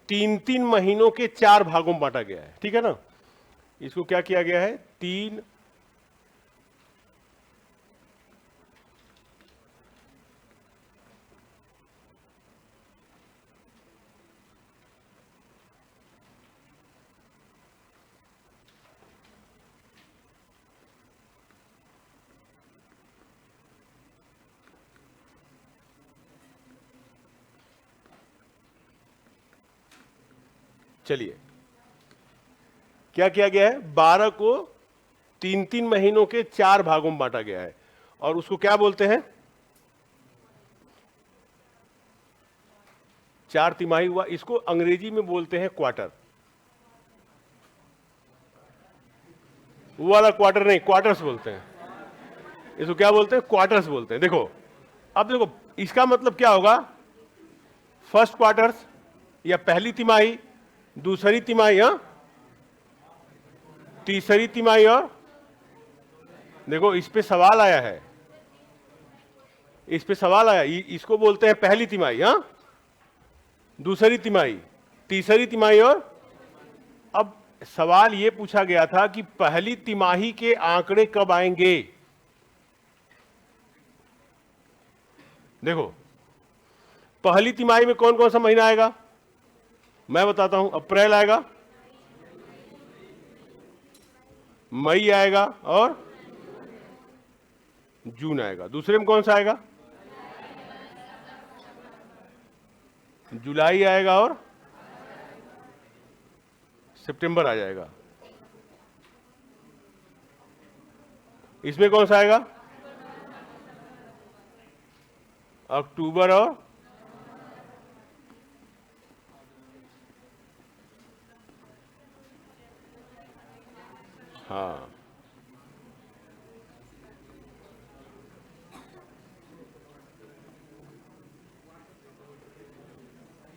3-3 महीनों के 4 भागों में बांटा गया है। ठीक है ना? इसको क्या किया गया है, 3, चलिए क्या किया गया है, 12 को 3-3 महीनों के 4 भागों में बांटा गया है और उसको क्या बोलते हैं, 4 तिमाही हुआ। इसको अंग्रेजी में बोलते हैं क्वार्टर। वो वाला क्वार्टर नहीं, क्वार्टर्स बोलते हैं इसको। क्या बोलते हैं, क्वार्टर्स बोलते हैं। देखो, अब देखो इसका मतलब क्या होगा, फर्स्ट क्वार्टर्स या पहली तिमाही, दूसरी तिमाही, हाँ, तीसरी तिमाही, और देखो इस पे सवाल आया है, इस पे सवाल आया, इसको बोलते हैं पहली तिमाही, हाँ, दूसरी तिमाही, तीसरी तिमाही और सवाल ये पूछा गया था कि पहली तिमाही के आंकड़े कब आएंगे। देखो, पहली तिमाही में कौन कौन सा महीना आएगा, मैं बताता हूं। अप्रैल आएगा, मई आएगा और जून आएगा। दूसरे में कौन सा आएगा, जुलाई आएगा और सितंबर आ जाएगा। इसमें कौन सा आएगा, अक्टूबर और हाँ,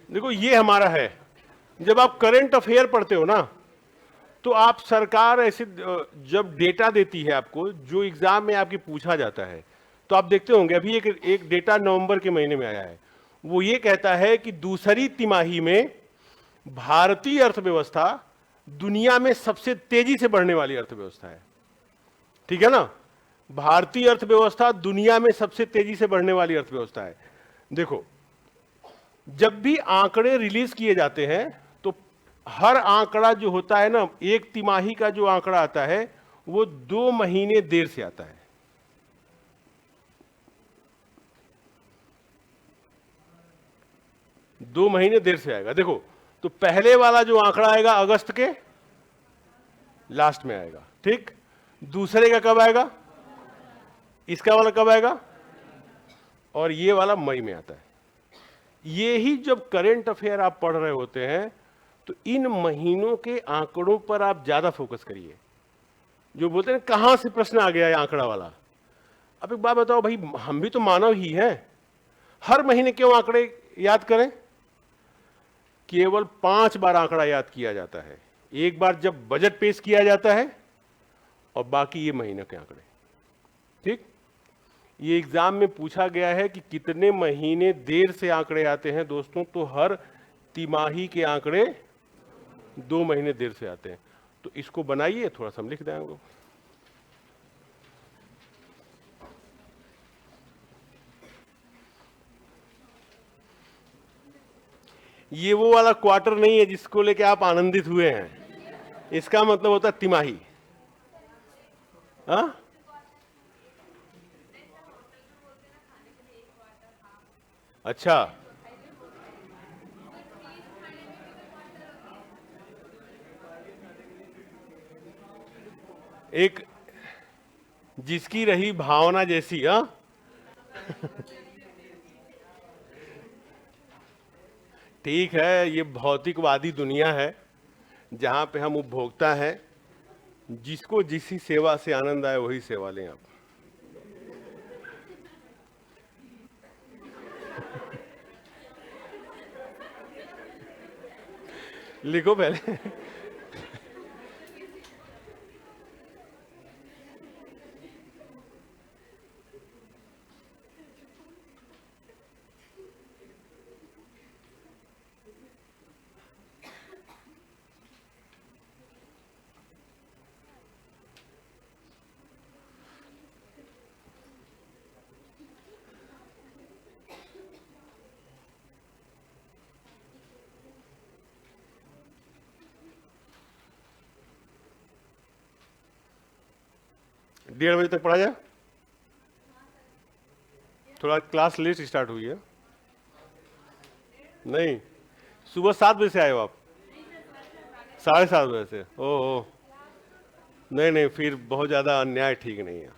देखो ये हमारा है। जब आप करंट अफेयर पढ़ते हो ना, तो आप सरकार ऐसे जब डेटा देती है आपको, जो एग्जाम में आपके पूछा जाता है, तो आप देखते होंगे अभी एक डेटा नवंबर के महीने में आया है। वो ये कहता है कि दूसरी तिमाही में भारतीय अर्थव्यवस्था दुनिया में सबसे तेजी से बढ़ने वाली अर्थव्यवस्था है। ठीक है ना, भारतीय अर्थव्यवस्था दुनिया में सबसे तेजी से बढ़ने वाली अर्थव्यवस्था है। देखो, जब भी आंकड़े रिलीज किए जाते हैं तो हर आंकड़ा जो होता है ना, एक तिमाही का जो आंकड़ा आता है वो 2 महीने देर से आता है। दो महीने देर से आएगा। देखो, तो पहले वाला जो आंकड़ा आएगा अगस्त के लास्ट में आएगा, ठीक। दूसरे का कब आएगा, इसका वाला कब आएगा, और ये वाला मई में आता है। ये ही जब करंट अफेयर आप पढ़ रहे होते हैं तो इन महीनों के आंकड़ों पर आप ज्यादा फोकस करिए। जो बोलते हैं कहां से प्रश्न आ गया है आंकड़ा वाला। अब एक बात बताओ भाई, हम भी तो मानव ही हैं, हर महीने क्यों आंकड़े याद करें। केवल 5 बार आंकड़ा याद किया जाता है, एक बार जब बजट पेश किया जाता है और बाकी ये महीने के आंकड़े। ठीक, ये एग्जाम में पूछा गया है कि कितने महीने देर से आंकड़े आते हैं दोस्तों, तो हर तिमाही के आंकड़े 2 महीने देर से आते हैं। तो इसको बनाइए, थोड़ा सा हम लिख देंगे। ये वो वाला क्वार्टर नहीं है जिसको लेके आप आनंदित हुए हैं, इसका मतलब होता है तिमाही। हाँ, अच्छा, एक जिसकी रही भावना जैसी। हाँ, ठीक है, ये भौतिकवादी दुनिया है जहां पे हम उपभोक्ता हैं। जिसको जिसी सेवा से आनंद आए वही सेवा लें आप। लिखो पहले। डेढ़ बजे तक पढ़ा जाए, थोड़ा क्लास लेट स्टार्ट हुई है। नहीं, सुबह 7 बजे से आए हो आप, 7:30 बजे से। ओ, नहीं नहीं, फिर बहुत ज्यादा अन्याय ठीक नहीं है।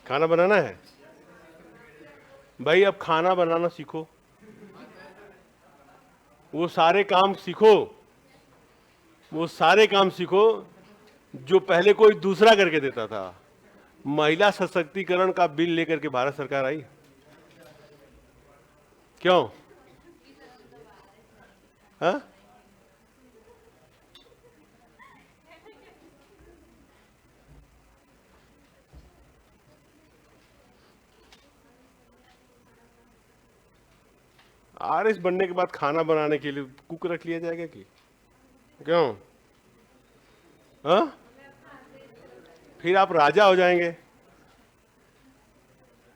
खाना बनाना है भाई, अब खाना बनाना सीखो, वो सारे काम सीखो, वो सारे काम सीखो जो पहले कोई दूसरा करके देता था। महिला सशक्तिकरण का बिल लेकर के भारत सरकार आई, क्यों? हाँ, बारिश बनने के बाद खाना बनाने के लिए कुक रख लिया जाएगा कि क्यों? हाँ, फिर आप राजा हो जाएंगे।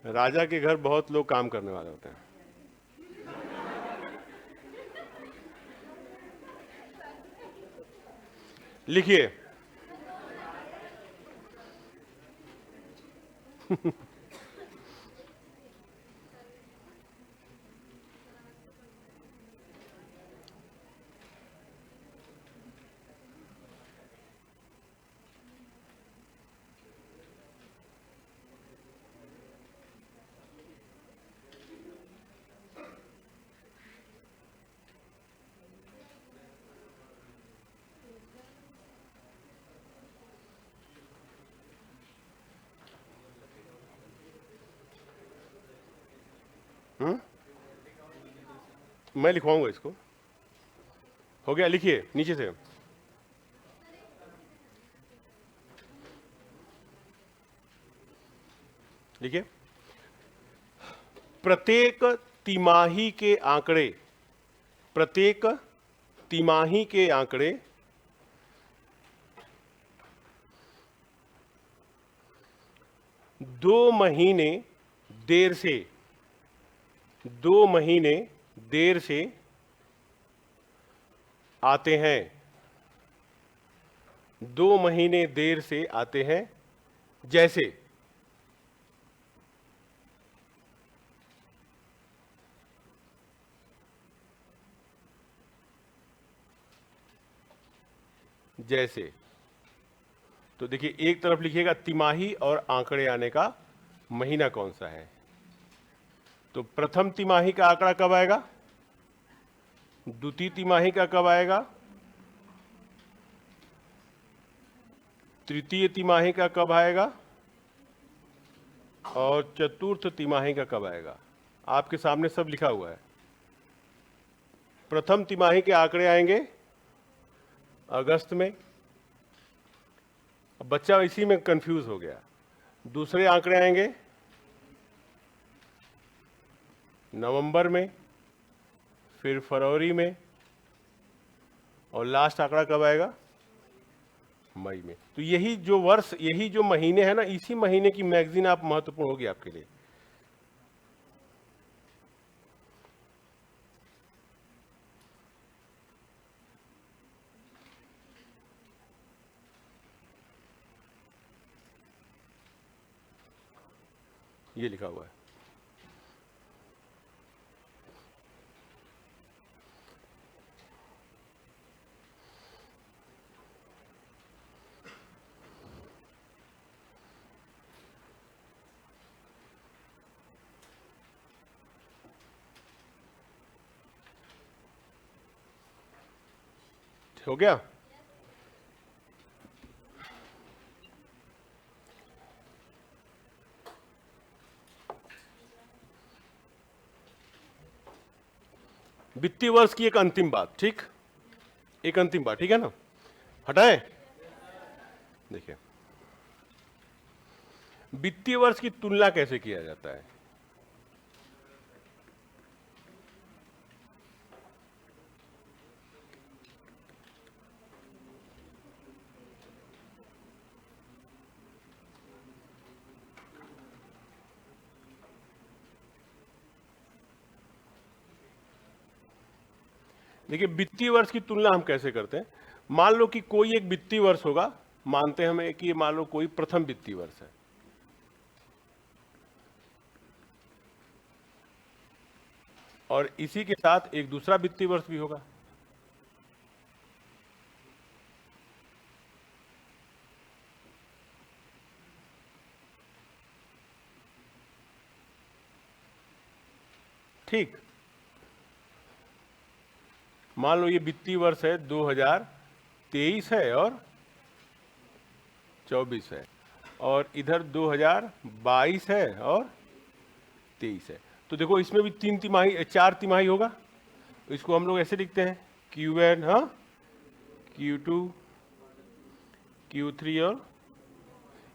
राजा के घर बहुत लोग काम करने वाले होते हैं। लिखिए, मैं लिखवाऊंगा इसको। हो गया, लिखिए नीचे से। लिखिए, प्रत्येक तिमाही के आंकड़े, प्रत्येक तिमाही के आंकड़े 2 महीने देर से, 2 महीने देर से आते हैं, 2 महीने देर से आते हैं। जैसे जैसे तो देखिए, एक तरफ लिखिएगा तिमाही और आंकड़े आने का महीना कौन सा है। तो प्रथम तिमाही का आंकड़ा कब आएगा, द्वितीय तिमाही का कब आएगा, तृतीय तिमाही का कब आएगा, और चतुर्थ तिमाही का कब आएगा। आपके सामने सब लिखा हुआ है। प्रथम तिमाही के आंकड़े आएंगे अगस्त में। अब बच्चा इसी में कंफ्यूज हो गया। दूसरे आंकड़े आएंगे नवंबर में, फिर फरवरी में, और लास्ट आंकड़ा कब आएगा, मई में। तो यही जो वर्ष, यही जो महीने हैं ना, इसी महीने की मैगजीन आप महत्वपूर्ण होगी आपके लिए। ये लिखा हुआ है। हो गया। वित्तीय वर्ष की एक अंतिम बात, ठीक, एक अंतिम बात, ठीक है ना, हटाएं। देखिए, वित्तीय वर्ष की तुलना कैसे किया जाता है। देखिए, वित्तीय वर्ष की तुलना हम कैसे करते हैं। मान लो कि कोई एक वित्तीय वर्ष होगा, मानते हैं हमें कि मान लो कोई प्रथम वित्तीय वर्ष है, और इसी के साथ एक दूसरा वित्तीय वर्ष भी होगा। ठीक, मान लो ये वित्तीय वर्ष है 2023 है और 24 है, और इधर 2022 है और 23 है। तो देखो, इसमें भी 3 तिमाही, 4 तिमाही होगा। इसको हम लोग ऐसे लिखते हैं Q1, हाँ, Q2, Q3, और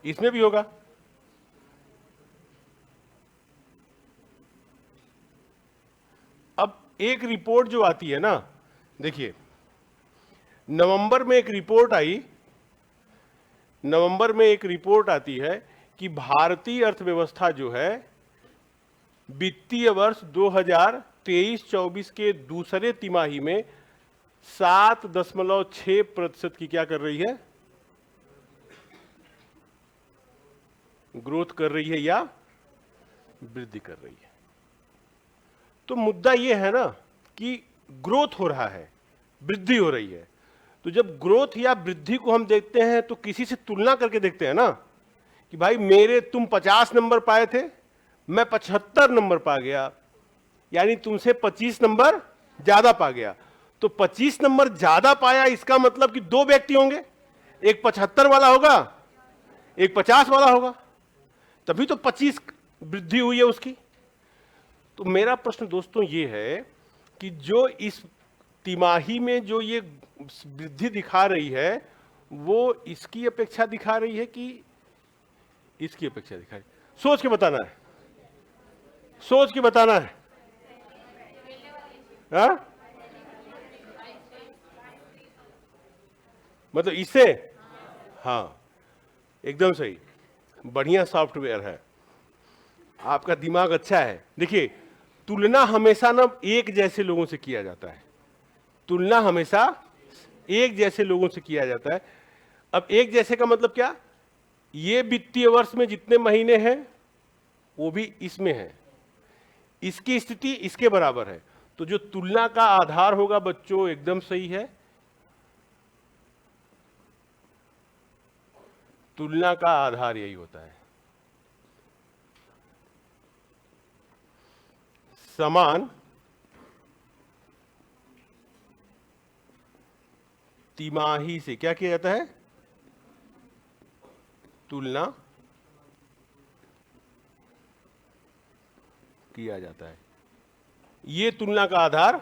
इसमें भी होगा। अब एक रिपोर्ट जो आती है ना, देखिए नवंबर में एक रिपोर्ट आई, नवंबर में एक रिपोर्ट आती है कि भारतीय अर्थव्यवस्था जो है वित्तीय वर्ष 2023-24 के दूसरे तिमाही में 7.6% की क्या कर रही है, ग्रोथ कर रही है या वृद्धि कर रही है। तो मुद्दा यह है ना कि ग्रोथ हो रहा है, वृद्धि हो रही है। तो जब ग्रोथ या वृद्धि को हम देखते हैं तो किसी से तुलना करके देखते हैं ना कि भाई मेरे तुम 50 नंबर पाए थे, मैं 75 नंबर पा गया, यानी तुमसे 25 नंबर ज्यादा पा गया। तो 25 नंबर ज्यादा पाया इसका मतलब कि दो व्यक्ति होंगे, एक 75 वाला होगा, एक 50 वाला होगा, तभी तो 25 वृद्धि हुई है उसकी। तो मेरा प्रश्न दोस्तों ये है कि जो इस तिमाही में जो ये वृद्धि दिखा रही है वो इसकी अपेक्षा दिखा रही है कि इसकी अपेक्षा दिखा रही है? सोच के बताना है, सोच के बताना है। हा? मतलब इससे, हाँ एकदम सही, बढ़िया सॉफ्टवेयर है, आपका दिमाग अच्छा है। देखिए तुलना हमेशा ना एक जैसे लोगों से किया जाता है, तुलना हमेशा एक जैसे लोगों से किया जाता है। अब एक जैसे का मतलब क्या, ये वित्तीय वर्ष में जितने महीने हैं वो भी इसमें है, इसकी स्थिति इसके बराबर है। तो जो तुलना का आधार होगा बच्चों एकदम सही है, तुलना का आधार यही होता है। समान तिमाही से क्या किया जाता है, तुलना किया जाता है। ये तुलना का आधार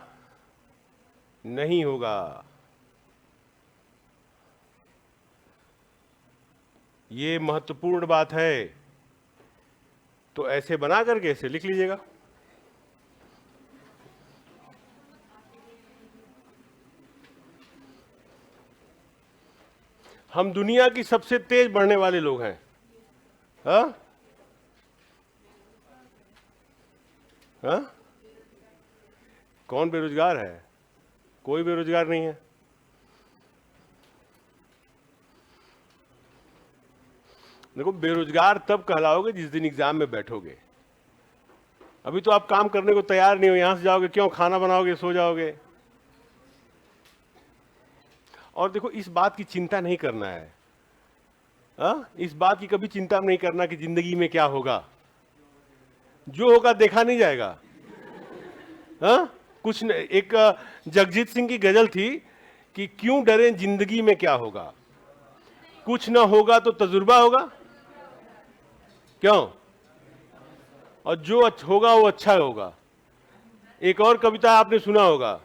नहीं होगा, ये महत्वपूर्ण बात है। तो ऐसे बना करके ऐसे लिख लीजिएगा। हम दुनिया की सबसे तेज बढ़ने वाले लोग हैं। हाँ हाँ, कौन बेरोजगार है, कोई बेरोजगार नहीं है। देखो बेरोजगार तब कहलाओगे जिस दिन एग्जाम में बैठोगे, अभी तो आप काम करने को तैयार नहीं हो, यहां से जाओगे क्यों, खाना बनाओगे सो जाओगे। और देखो इस बात की चिंता नहीं करना है, इस बात की कभी चिंता नहीं करना कि जिंदगी में क्या होगा, जो होगा देखा नहीं जाएगा। कुछ न, एक जगजीत सिंह की गजल थी कि क्यों डरे जिंदगी में क्या होगा, कुछ ना होगा तो तजुर्बा होगा, क्यों, और जो होगा वो अच्छा होगा। एक और कविता आपने सुना होगा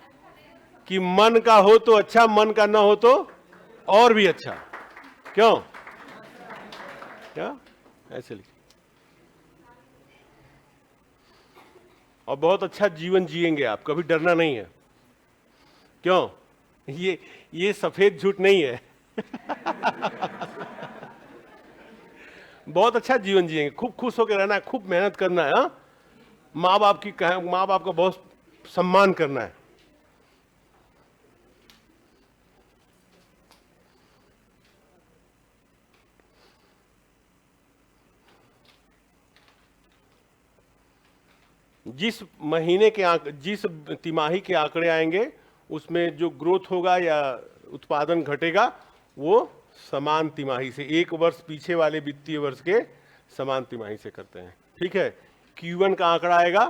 कि मन का हो तो अच्छा, मन का ना हो तो और भी अच्छा, क्यों, क्या ऐसे लिखे, और बहुत अच्छा जीवन जिएंगे आप, कभी डरना नहीं है। क्यों, ये सफेद झूठ नहीं है। बहुत अच्छा जीवन जिएंगे, खूब खुश होकर रहना है, खूब मेहनत करना है, माँ बाप की माँ बाप का बहुत सम्मान करना है। जिस महीने के जिस तिमाही के आंकड़े आएंगे उसमें जो ग्रोथ होगा या उत्पादन घटेगा वो समान तिमाही से, एक वर्ष पीछे वाले वित्तीय वर्ष के समान तिमाही से करते हैं। ठीक है, Q1 का आंकड़ा आएगा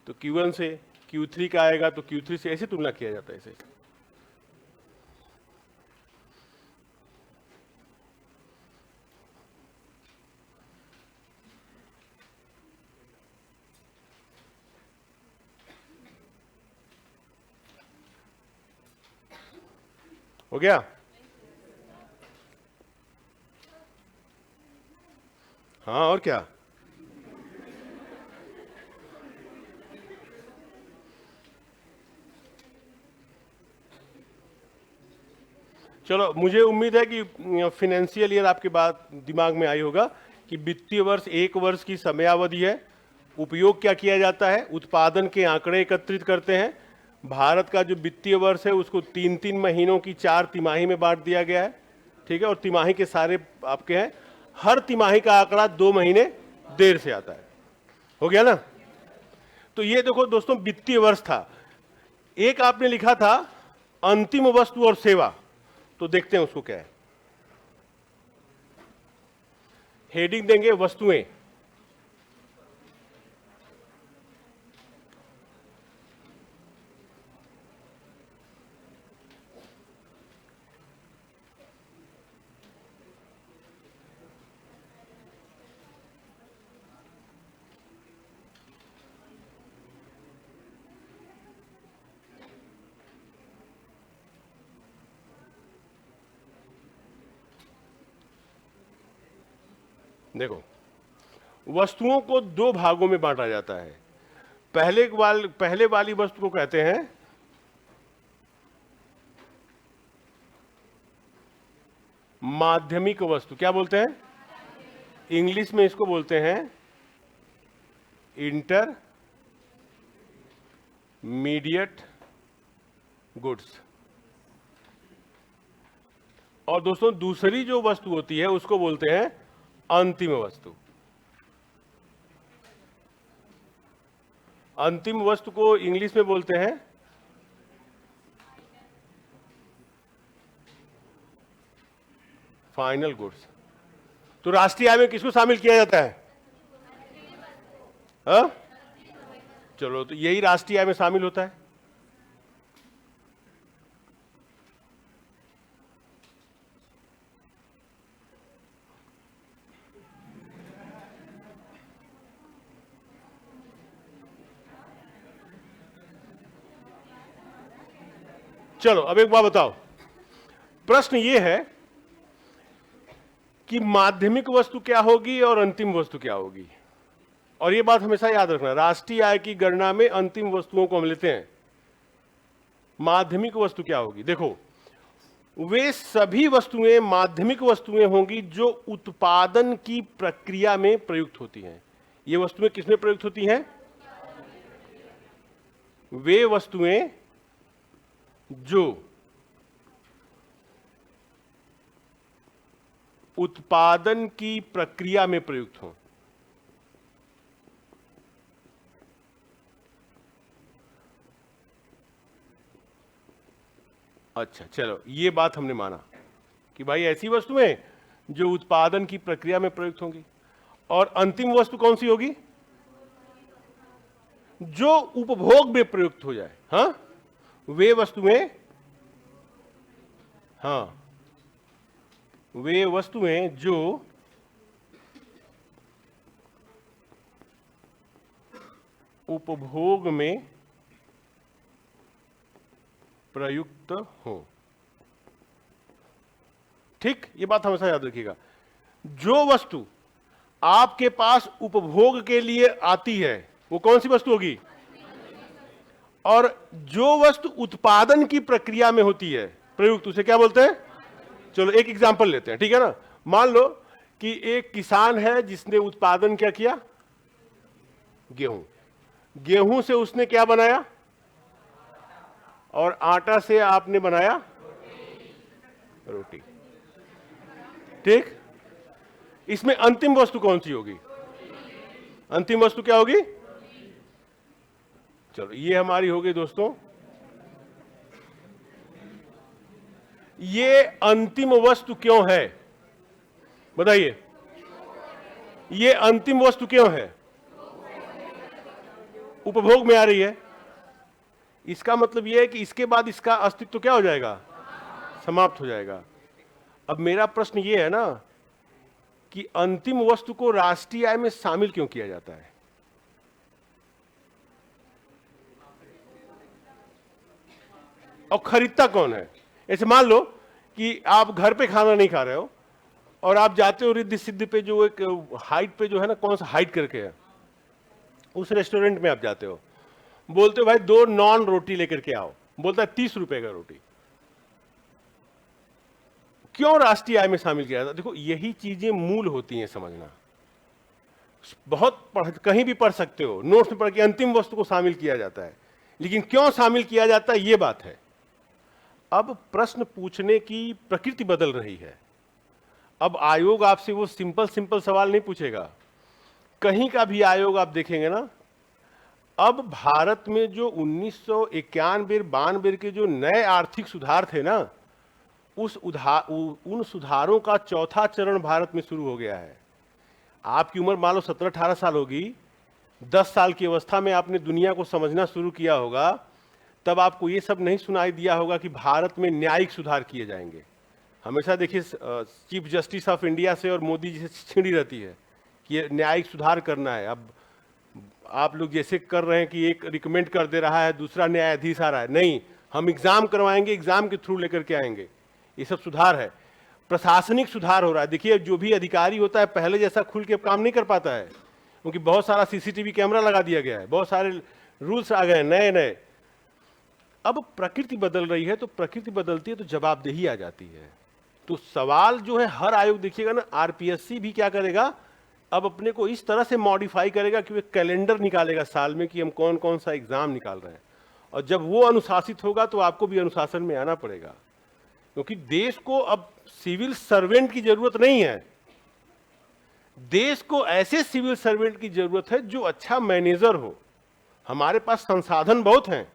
तो Q1 से, Q3 का आएगा तो Q3 से, ऐसे तुलना किया जाता है। ऐसे हो गया। हाँ और क्या, चलो, मुझे उम्मीद है कि फाइनेंशियल ईयर आपके बात दिमाग में आई होगा कि वित्तीय वर्ष एक वर्ष की समयावधि है। उपयोग क्या किया जाता है? उत्पादन के आंकड़े एकत्रित करते हैं। भारत का जो वित्तीय वर्ष है उसको 3-3 महीनों की 4 तिमाही में बांट दिया गया है, ठीक है, और तिमाही के सारे आपके हैं। हर तिमाही का आंकड़ा 2 महीने देर से आता है। हो गया ना? तो ये देखो दोस्तों, वित्तीय वर्ष था। एक आपने लिखा था अंतिम वस्तु और सेवा, तो देखते हैं उसको क्या है। हेडिंग देंगे वस्तुएं। देखो, वस्तुओं को 2 भागों में बांटा जाता है। पहले वाली वस्तु को कहते हैं माध्यमिक वस्तु। क्या बोलते हैं? इंग्लिश में इसको बोलते हैं इंटरमीडिएट गुड्स। और दोस्तों, दूसरी जो वस्तु होती है उसको बोलते हैं अंतिम वस्तु। अंतिम वस्तु को इंग्लिश में बोलते हैं फाइनल गुड्स। तो राष्ट्रीय आय में किसको शामिल किया जाता है? हाँ? चलो, तो यही राष्ट्रीय आय में शामिल होता है। चलो, अब एक बात बताओ। प्रश्न यह है कि माध्यमिक वस्तु क्या होगी और अंतिम वस्तु क्या होगी। और यह बात हमेशा याद रखना, राष्ट्रीय आय की गणना में अंतिम वस्तुओं को हम लेते हैं। माध्यमिक वस्तु क्या होगी? देखो, वे सभी वस्तुएं माध्यमिक वस्तुएं होंगी जो उत्पादन की प्रक्रिया में प्रयुक्त होती हैं। ये वस्तुएं किसमें प्रयुक्त होती हैं? वे वस्तुएं जो उत्पादन की प्रक्रिया में प्रयुक्त हो। अच्छा, चलो, ये बात हमने माना कि भाई ऐसी वस्तुएं जो उत्पादन की प्रक्रिया में प्रयुक्त होंगी। और अंतिम वस्तु कौन सी होगी? जो उपभोग में प्रयुक्त हो जाए। हाँ, वे वस्तुएं, हाँ, वे वस्तुएं जो उपभोग में प्रयुक्त हो। ठीक, ये बात हमेशा याद रखिएगा। जो वस्तु आपके पास उपभोग के लिए आती है वो कौन सी वस्तु होगी? और जो वस्तु उत्पादन की प्रक्रिया में होती है प्रयुक्त, उसे क्या बोलते हैं? चलो, एक एग्जांपल लेते हैं, ठीक है ना। मान लो कि एक किसान है जिसने उत्पादन क्या किया? गेहूं। गेहूं से उसने क्या बनाया? और आटा से आपने बनाया रोटी। ठीक, इसमें अंतिम वस्तु कौन सी होगी? अंतिम वस्तु क्या होगी? चलो, ये हमारी हो गई दोस्तों। ये अंतिम वस्तु क्यों है? बताइए, ये अंतिम वस्तु क्यों है? उपभोग में आ रही है। इसका मतलब यह है कि इसके बाद इसका अस्तित्व क्या हो जाएगा? समाप्त हो जाएगा। अब मेरा प्रश्न यह है ना कि अंतिम वस्तु को राष्ट्रीय आय में शामिल क्यों किया जाता है? और खरीदता कौन है? ऐसे मान लो कि आप घर पे खाना नहीं खा रहे हो और आप जाते हो रिद्धि सिद्धि पे, जो एक हाइट पे जो है ना, कौन सा हाइट करके है, उस रेस्टोरेंट में आप जाते हो, बोलते हो भाई 2 नॉन रोटी लेकर के आओ, बोलता है 30 रुपए का रोटी। क्यों राष्ट्रीय आय में शामिल किया जाता? देखो यही चीजें मूल होती हैं समझना। कहीं भी पढ़ सकते हो, नोट्स में पढ़ के अंतिम वस्तु को शामिल किया जाता है, लेकिन क्यों शामिल किया जाता है ये बात है। अब प्रश्न पूछने की प्रकृति बदल रही है। अब आयोग आपसे वो सिंपल सिंपल सवाल नहीं पूछेगा। कहीं का भी आयोग आप देखेंगे ना, अब भारत में जो 1991-92 के जो नए आर्थिक सुधार थे ना, उन सुधारों का चौथा चरण भारत में शुरू हो गया है। आपकी उम्र मान लो 17-18 साल होगी, 10 साल की अवस्था में आपने दुनिया को समझना शुरू किया होगा, तब आपको ये सब नहीं सुनाई दिया होगा कि भारत में न्यायिक सुधार किए जाएंगे। हमेशा देखिए चीफ जस्टिस ऑफ इंडिया से और मोदी जी से छिड़ी रहती है कि ये न्यायिक सुधार करना है। अब आप लोग जैसे कर रहे हैं कि एक रिकमेंड कर दे रहा है, दूसरा न्यायाधीश आ रहा है, नहीं, हम एग्जाम करवाएंगे, एग्जाम के थ्रू लेकर के आएंगे। ये सब सुधार है, प्रशासनिक सुधार हो रहा है। देखिए जो भी अधिकारी होता है पहले जैसा खुल के काम नहीं कर पाता है, क्योंकि बहुत सारा सीसीटीवी कैमरा लगा दिया गया है, बहुत सारे रूल्स आ गए नए नए। अब प्रकृति बदल रही है, तो प्रकृति बदलती है तो जवाबदेही आ जाती है। तो सवाल जो है हर आयोग देखिएगा ना, आरपीएससी भी क्या करेगा, अब अपने को इस तरह से मॉडिफाई करेगा कि वे कैलेंडर निकालेगा साल में कि हम कौन कौन सा एग्जाम निकाल रहे हैं। और जब वो अनुशासित होगा तो आपको भी अनुशासन में आना पड़ेगा, क्योंकि देश को अब सिविल सर्वेंट की जरूरत नहीं है। देश को ऐसे सिविल सर्वेंट की जरूरत है जो अच्छा मैनेजर हो। हमारे पास संसाधन बहुत हैं,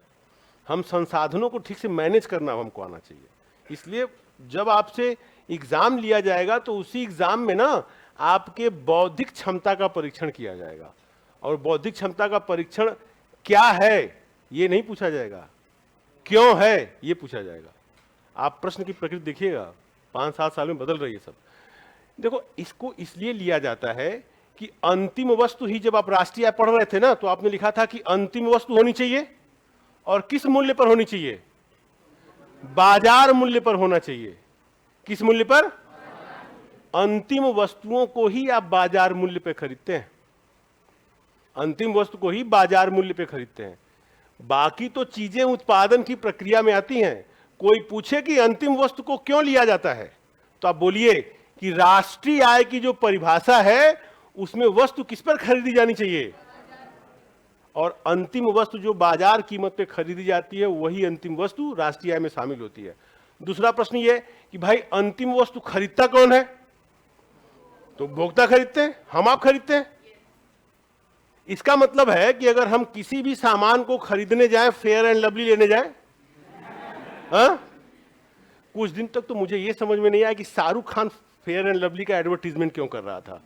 हम संसाधनों को ठीक से मैनेज करना हमको आना चाहिए। इसलिए जब आपसे एग्जाम लिया जाएगा तो उसी एग्जाम में ना आपके बौद्धिक क्षमता का परीक्षण किया जाएगा। और बौद्धिक क्षमता का परीक्षण क्या है ये नहीं पूछा जाएगा, क्यों है ये पूछा जाएगा। आप प्रश्न की प्रकृति देखिएगा, 5-7 साल में बदल रही है सब। देखो इसको इसलिए लिया जाता है कि अंतिम वस्तु ही, जब आप राष्ट्रीय आय पढ़ रहे थे ना तो आपने लिखा था कि अंतिम वस्तु होनी चाहिए, और किस मूल्य पर होनी चाहिए? बाजार मूल्य पर होना चाहिए। किस मूल्य पर? अंतिम वस्तुओं को ही आप बाजार मूल्य पे खरीदते हैं, अंतिम वस्तु को ही बाजार मूल्य पे खरीदते हैं। बाकी तो चीजें उत्पादन की प्रक्रिया में आती हैं। कोई पूछे कि अंतिम वस्तु को क्यों लिया जाता है, तो आप बोलिए कि राष्ट्रीय आय की जो परिभाषा है उसमें वस्तु किस पर खरीदी जानी चाहिए, और अंतिम वस्तु जो बाजार कीमत पे खरीदी जाती है वही अंतिम वस्तु राष्ट्रीय आय में शामिल होती है। दूसरा प्रश्न ये कि भाई अंतिम वस्तु खरीदता कौन है? तो उपभोक्ता खरीदते हैं, हम आप खरीदते हैं। इसका मतलब है कि अगर हम किसी भी सामान को खरीदने जाएं, फेयर एंड लवली लेने जाएं, कुछ दिन तक तो मुझे यह समझ में नहीं आया कि Shahrukh Khan fair and lovely का एडवर्टीजमेंट क्यों कर रहा था।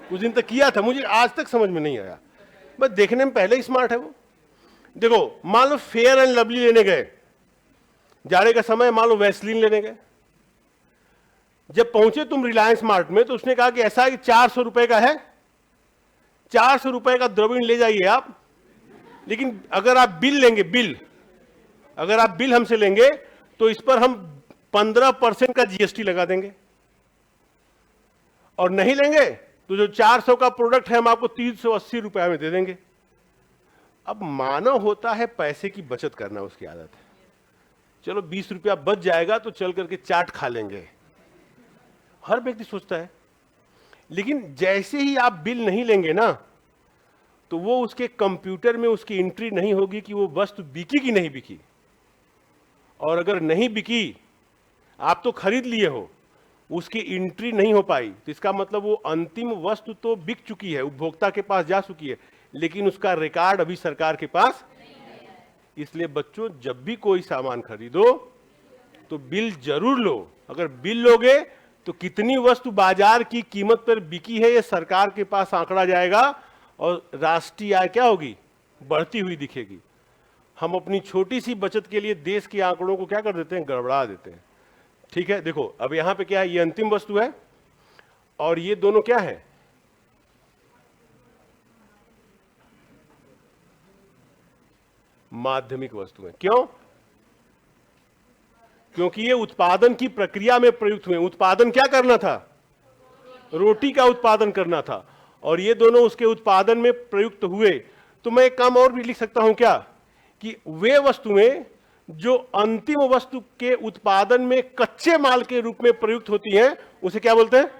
कुछ दिन तक किया था, मुझे आज तक समझ में नहीं आया। बस देखने में पहले ही स्मार्ट है वो। देखो मान लो फेयर एंड लवली लेने गए, जाड़े का समय, मान लो वैसलीन लेने गए। जब पहुंचे तुम रिलायंस मार्ट में तो उसने कहा कि ऐसा है कि 400 रुपए का है, 400 रुपए का द्रव्य ले जाइए आप, लेकिन अगर आप बिल लेंगे, अगर आप बिल हमसे लेंगे तो इस पर हम 15% का जीएसटी लगा देंगे, और नहीं लेंगे तो जो 400 का प्रोडक्ट है हम आपको 380 रुपए में दे देंगे। अब मानव होता है पैसे की बचत करना, उसकी आदत है। चलो 20 रुपया बच जाएगा तो चल करके चाट खा लेंगे, हर व्यक्ति सोचता है। लेकिन जैसे ही आप बिल नहीं लेंगे ना, तो वो उसके कंप्यूटर में उसकी एंट्री नहीं होगी कि वो वस्तु बिकी कि नहीं बिकी। और अगर नहीं बिकी, आप तो खरीद लिए हो, उसकी एंट्री नहीं हो पाई, तो इसका मतलब वो अंतिम वस्तु तो बिक चुकी है, उपभोक्ता के पास जा चुकी है, लेकिन उसका रिकॉर्ड अभी सरकार के पास। इसलिए बच्चों, जब भी कोई सामान खरीदो तो बिल जरूर लो। अगर बिल लोगे तो कितनी वस्तु बाजार की कीमत पर बिकी है ये सरकार के पास आंकड़ा जाएगा, और राष्ट्रीय आय क्या होगी? बढ़ती हुई दिखेगी। हम अपनी छोटी सी बचत के लिए देश के आंकड़ों को क्या कर देते हैं? गड़बड़ा देते हैं। ठीक है, देखो अब यहां पे क्या है, ये अंतिम वस्तु है और ये दोनों क्या है? माध्यमिक वस्तु है। क्यों? क्योंकि ये उत्पादन की प्रक्रिया में प्रयुक्त हुए। उत्पादन क्या करना था? रोटी का उत्पादन करना था, और ये दोनों उसके उत्पादन में प्रयुक्त हुए। तो मैं एक काम और भी लिख सकता हूं क्या, कि वे वस्तुएं जो अंतिम वस्तु के उत्पादन में कच्चे माल के रूप में प्रयुक्त होती हैं उसे क्या बोलते हैं?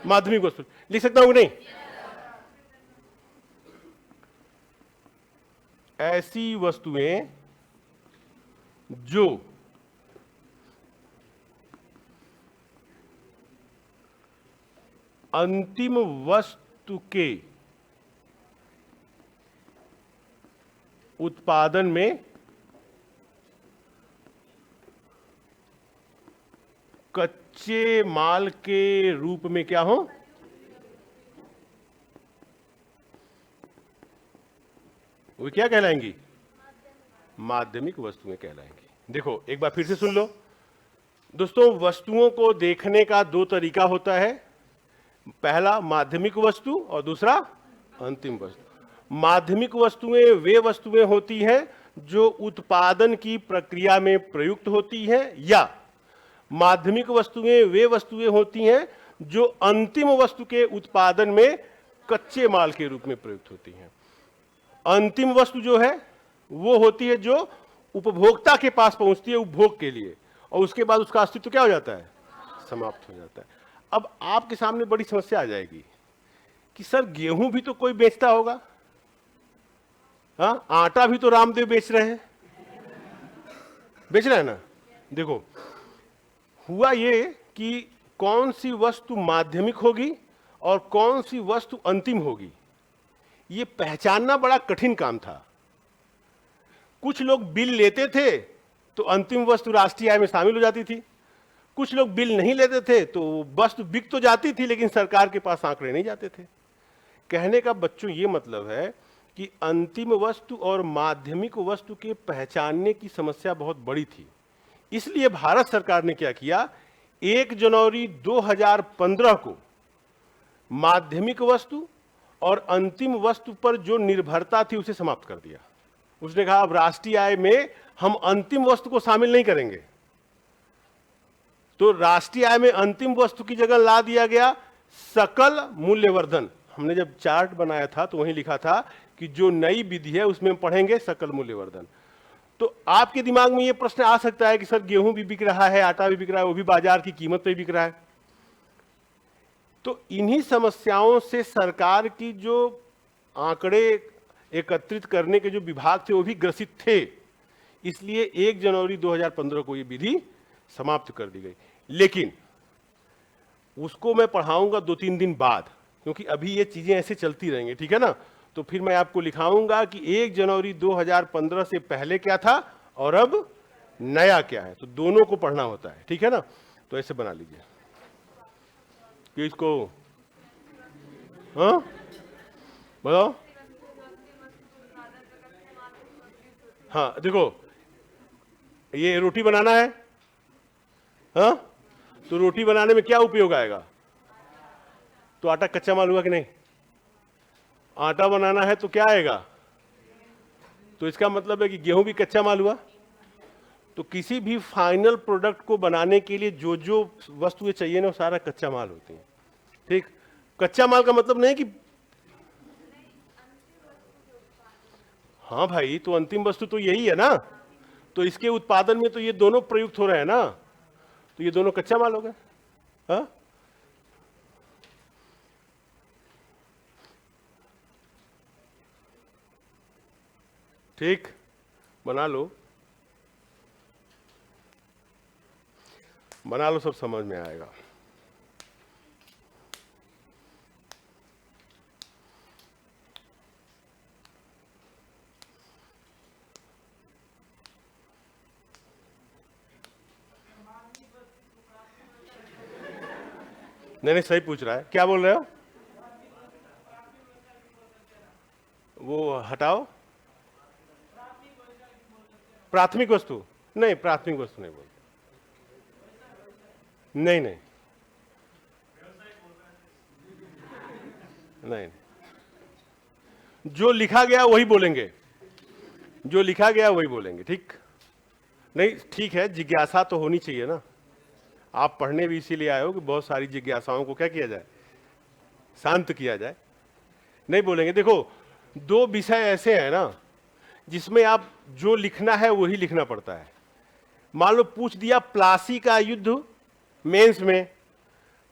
माध्यमिक वस्तु। लिख सकता हूं कि नहीं? ऐसी वस्तुएं जो अंतिम वस्तु के उत्पादन में कच्चे माल के रूप में क्या हो? वो क्या कहलाएंगी? माध्यमिक वस्तुएं कहलाएंगी। देखो एक बार फिर से सुन लो दोस्तों, वस्तुओं को देखने का दो तरीका होता है, पहला माध्यमिक वस्तु और दूसरा अंतिम वस्तु। माध्यमिक वस्तुएं वे वस्तुएं होती हैं जो उत्पादन की प्रक्रिया में प्रयुक्त होती हैं, या माध्यमिक वस्तुएं वे वस्तुएं होती हैं जो अंतिम वस्तु के उत्पादन में कच्चे माल के रूप में प्रयुक्त होती हैं। अंतिम वस्तु जो है वो होती है जो उपभोक्ता के पास पहुंचती है उपभोग के लिए, और उसके बाद उसका अस्तित्व क्या हो जाता है? समाप्त हो जाता है। अब आपके सामने बड़ी समस्या आ जाएगी कि सर गेहूं भी तो कोई बेचता होगा, हाँ, आटा भी तो रामदेव बेच रहे हैं, बेच रहे हैं ना। देखो हुआ ये कि कौन सी वस्तु माध्यमिक होगी और कौन सी वस्तु अंतिम होगी, ये पहचानना बड़ा कठिन काम था। कुछ लोग बिल लेते थे तो अंतिम वस्तु राष्ट्रीय आय में शामिल हो जाती थी, कुछ लोग बिल नहीं लेते थे तो वस्तु बिक तो जाती थी लेकिन सरकार के पास आंकड़े नहीं जाते थे। कहने का बच्चों ये मतलब है कि अंतिम वस्तु और माध्यमिक वस्तु के पहचानने की समस्या बहुत बड़ी थी। इसलिए भारत सरकार ने क्या किया, 1 जनवरी 2015 को माध्यमिक वस्तु और अंतिम वस्तु पर जो निर्भरता थी उसे समाप्त कर दिया। उसने कहा अब राष्ट्रीय आय में हम अंतिम वस्तु को शामिल नहीं करेंगे, तो राष्ट्रीय आय में अंतिम वस्तु की जगह ला दिया गया सकल मूल्यवर्धन। हमने जब चार्ट बनाया था तो वहीं लिखा था कि जो नई विधि है उसमें हम पढ़ेंगे सकल मूल्यवर्धन। तो आपके दिमाग में यह प्रश्न आ सकता है कि सर गेहूं भी बिक रहा है, आटा भी बिक रहा है, वो भी बाजार की कीमत पे बिक रहा है। तो इन्हीं समस्याओं से सरकार की जो आंकड़े एकत्रित करने के जो विभाग थे वो भी ग्रसित थे, इसलिए 1 जनवरी 2015 को ये विधि समाप्त कर दी गई। लेकिन उसको मैं पढ़ाऊंगा 2-3 दिन बाद, क्योंकि अभी ये चीजें ऐसे चलती रहेंगी, ठीक है ना। तो फिर मैं आपको लिखाऊंगा कि 1 जनवरी 2015 से पहले क्या था और अब नया क्या है, तो दोनों को पढ़ना होता है, ठीक है ना। तो ऐसे बना लीजिए कि इसको, हाँ बताओ। हाँ देखो ये रोटी बनाना है, हाँ, तो रोटी बनाने में क्या उपयोग आएगा? तो आटा कच्चा माल हुआ कि नहीं? आटा बनाना है तो क्या आएगा? तो इसका मतलब है कि गेहूं भी कच्चा माल हुआ। तो किसी भी फाइनल प्रोडक्ट को बनाने के लिए जो जो वस्तुएं चाहिए ना वो सारा कच्चा माल होती है, ठीक। कच्चा माल का मतलब नहीं कि, हाँ भाई, तो अंतिम वस्तु तो यही है ना, तो इसके उत्पादन में तो ये दोनों प्रयुक्त हो रहे हैं ना, तो ये दोनों कच्चा माल हो गए, हाँ। ठीक, बना लो बना लो, सब समझ में आएगा। नहीं सही पूछ रहा है, क्या बोल रहे हो? वो हटाओ, प्राथमिक वस्तु नहीं, प्राथमिक वस्तु नहीं बोलते, नहीं नहीं नहीं, जो लिखा गया वही बोलेंगे, जो लिखा गया वही बोलेंगे, ठीक। नहीं ठीक है, जिज्ञासा तो होनी चाहिए ना, आप पढ़ने भी इसीलिए आए हो कि बहुत सारी जिज्ञासाओं को क्या किया जाए, शांत किया जाए। नहीं बोलेंगे। देखो 2 विषय ऐसे हैं ना जिसमें आप जो लिखना है वही लिखना पड़ता है। मान लो पूछ दिया प्लासी का युद्ध मेंस में,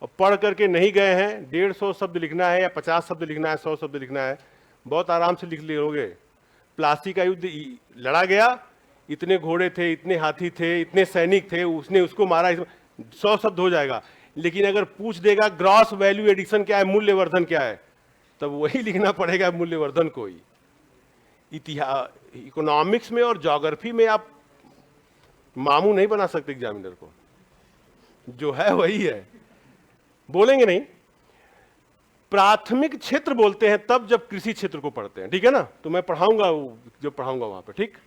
और पढ़ करके नहीं गए हैं, 150 शब्द लिखना है या 50 शब्द लिखना है, 100 शब्द लिखना है, बहुत आराम से लिख लोगे। प्लासी का युद्ध लड़ा गया, इतने घोड़े थे, इतने हाथी थे, इतने सैनिक थे, उसने उसको मारा, 100 शब्द हो जाएगा। लेकिन अगर पूछ देगा ग्रॉस वैल्यू एडिशन क्या है, मूल्यवर्धन क्या है, तब वही लिखना पड़ेगा मूल्यवर्धन को ही। इतिहास, इकोनॉमिक्स में और ज्योग्राफी में आप मामू नहीं बना सकते एग्जामिनर को, जो है वही है, बोलेंगे नहीं। प्राथमिक क्षेत्र बोलते हैं तब जब कृषि क्षेत्र को पढ़ते हैं, ठीक है ना। तो मैं पढ़ाऊंगा, जो पढ़ाऊंगा वहां पे, ठीक।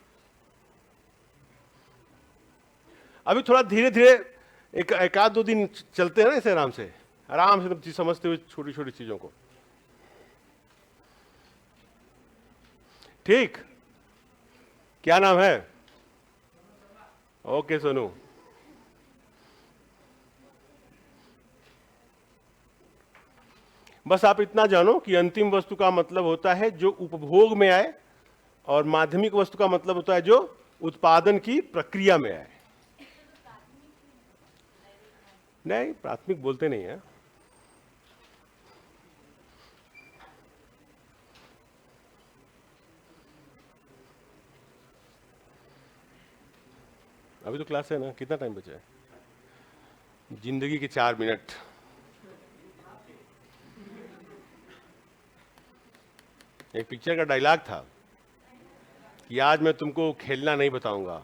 अभी थोड़ा धीरे धीरे एक आध दो दिन चलते हैं ना, ऐसे आराम से समझते हुए छोटी छोटी चीजों को, ठीक। क्या नाम है? ओके सोनू। बस आप इतना जानो कि अंतिम वस्तु का मतलब होता है जो उपभोग में आए, और माध्यमिक वस्तु का मतलब होता है जो उत्पादन की प्रक्रिया में आए। नहीं, प्राथमिक बोलते नहीं है। अभी तो क्लास है ना, कितना टाइम बचा है? जिंदगी के 4 मिनट। एक पिक्चर का डायलॉग था कि आज मैं तुमको खेलना नहीं बताऊंगा,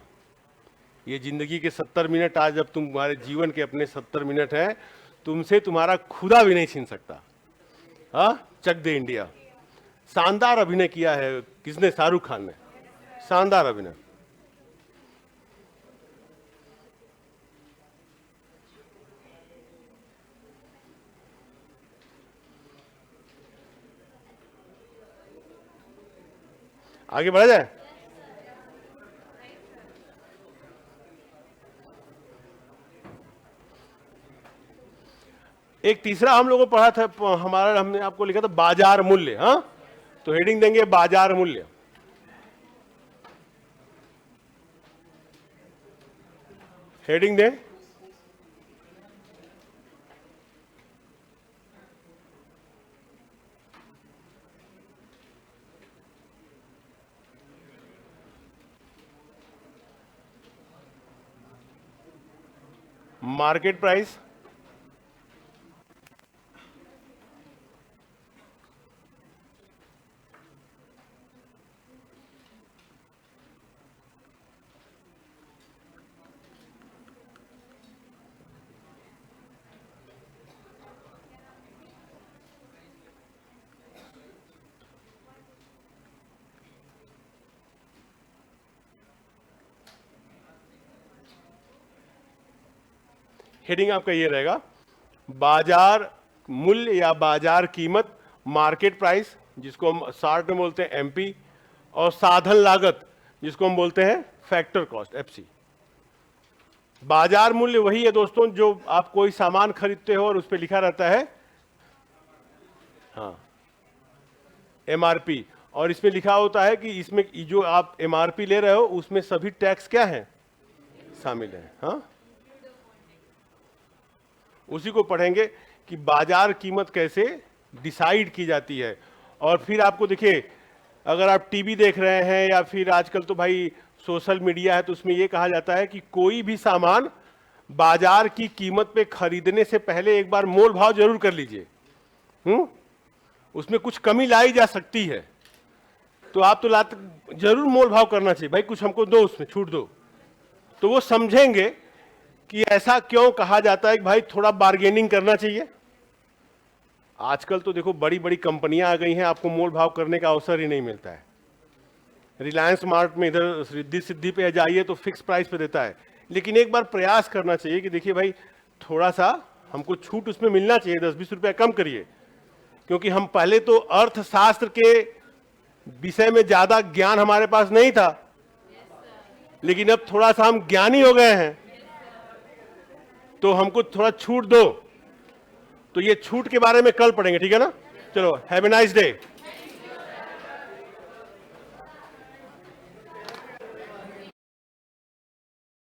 ये जिंदगी के 70 मिनट, आज जब तुम्हारे जीवन के अपने 70 मिनट हैं, तुमसे तुम्हारा खुदा भी नहीं छीन सकता। हाँ, चक दे इंडिया। शानदार अभिनय किया है, किसने? शाहरुख खान ने, शानदार अभिनय। आगे बढ़ा जाए। एक तीसरा हम लोगों को पढ़ा था, हमने आपको लिखा था बाजार मूल्य। हाँ, तो हेडिंग देंगे बाजार मूल्य। हेडिंग दें मार्केट प्राइस, हेडिंग आपका ये रहेगा बाजार मूल्य या बाजार कीमत, मार्केट प्राइस जिसको हम शॉर्ट में बोलते हैं एमपी, और साधन लागत जिसको हम बोलते हैं फैक्टर कॉस्ट, एफसी। बाजार मूल्य वही है दोस्तों जो आप कोई सामान खरीदते हो और उस पर लिखा रहता है हाँ एमआरपी, और इसमें लिखा होता है कि इसमें जो आप एमआरपी ले रहे हो उसमें सभी टैक्स क्या है, शामिल है। हाँ, उसी को पढ़ेंगे कि बाजार कीमत कैसे डिसाइड की जाती है। और फिर आपको देखिए, अगर आप टीवी देख रहे हैं या फिर आजकल तो भाई सोशल मीडिया है, तो उसमें यह कहा जाता है कि कोई भी सामान बाजार की कीमत पे खरीदने से पहले एक बार मोल भाव जरूर कर लीजिए। उसमें कुछ कमी लाई जा सकती है, तो आप तो लाते जरूर मोल भाव करना चाहिए, भाई कुछ हमको दो, उसमें छूट दो, तो वो समझेंगे कि ऐसा क्यों कहा जाता है कि भाई थोड़ा बार्गेनिंग करना चाहिए। आजकल तो देखो बड़ी बड़ी कंपनियां आ गई हैं, आपको मोल भाव करने का अवसर ही नहीं मिलता है। रिलायंस मार्ट में इधर रिद्धि सिद्धि पे जाइए तो फिक्स प्राइस पे देता है, लेकिन एक बार प्रयास करना चाहिए कि देखिए भाई थोड़ा सा हमको छूट उसमें मिलना चाहिए, 10-20 रुपया कम करिए। क्योंकि हम पहले तो अर्थशास्त्र के विषय में ज्यादा ज्ञान हमारे पास नहीं था, लेकिन अब थोड़ा सा हम ज्ञानी हो गए हैं, तो हमको थोड़ा छूट दो। तो ये छूट के बारे में कल पढ़ेंगे, ठीक है ना। चलो, हैव ए नाइस डे।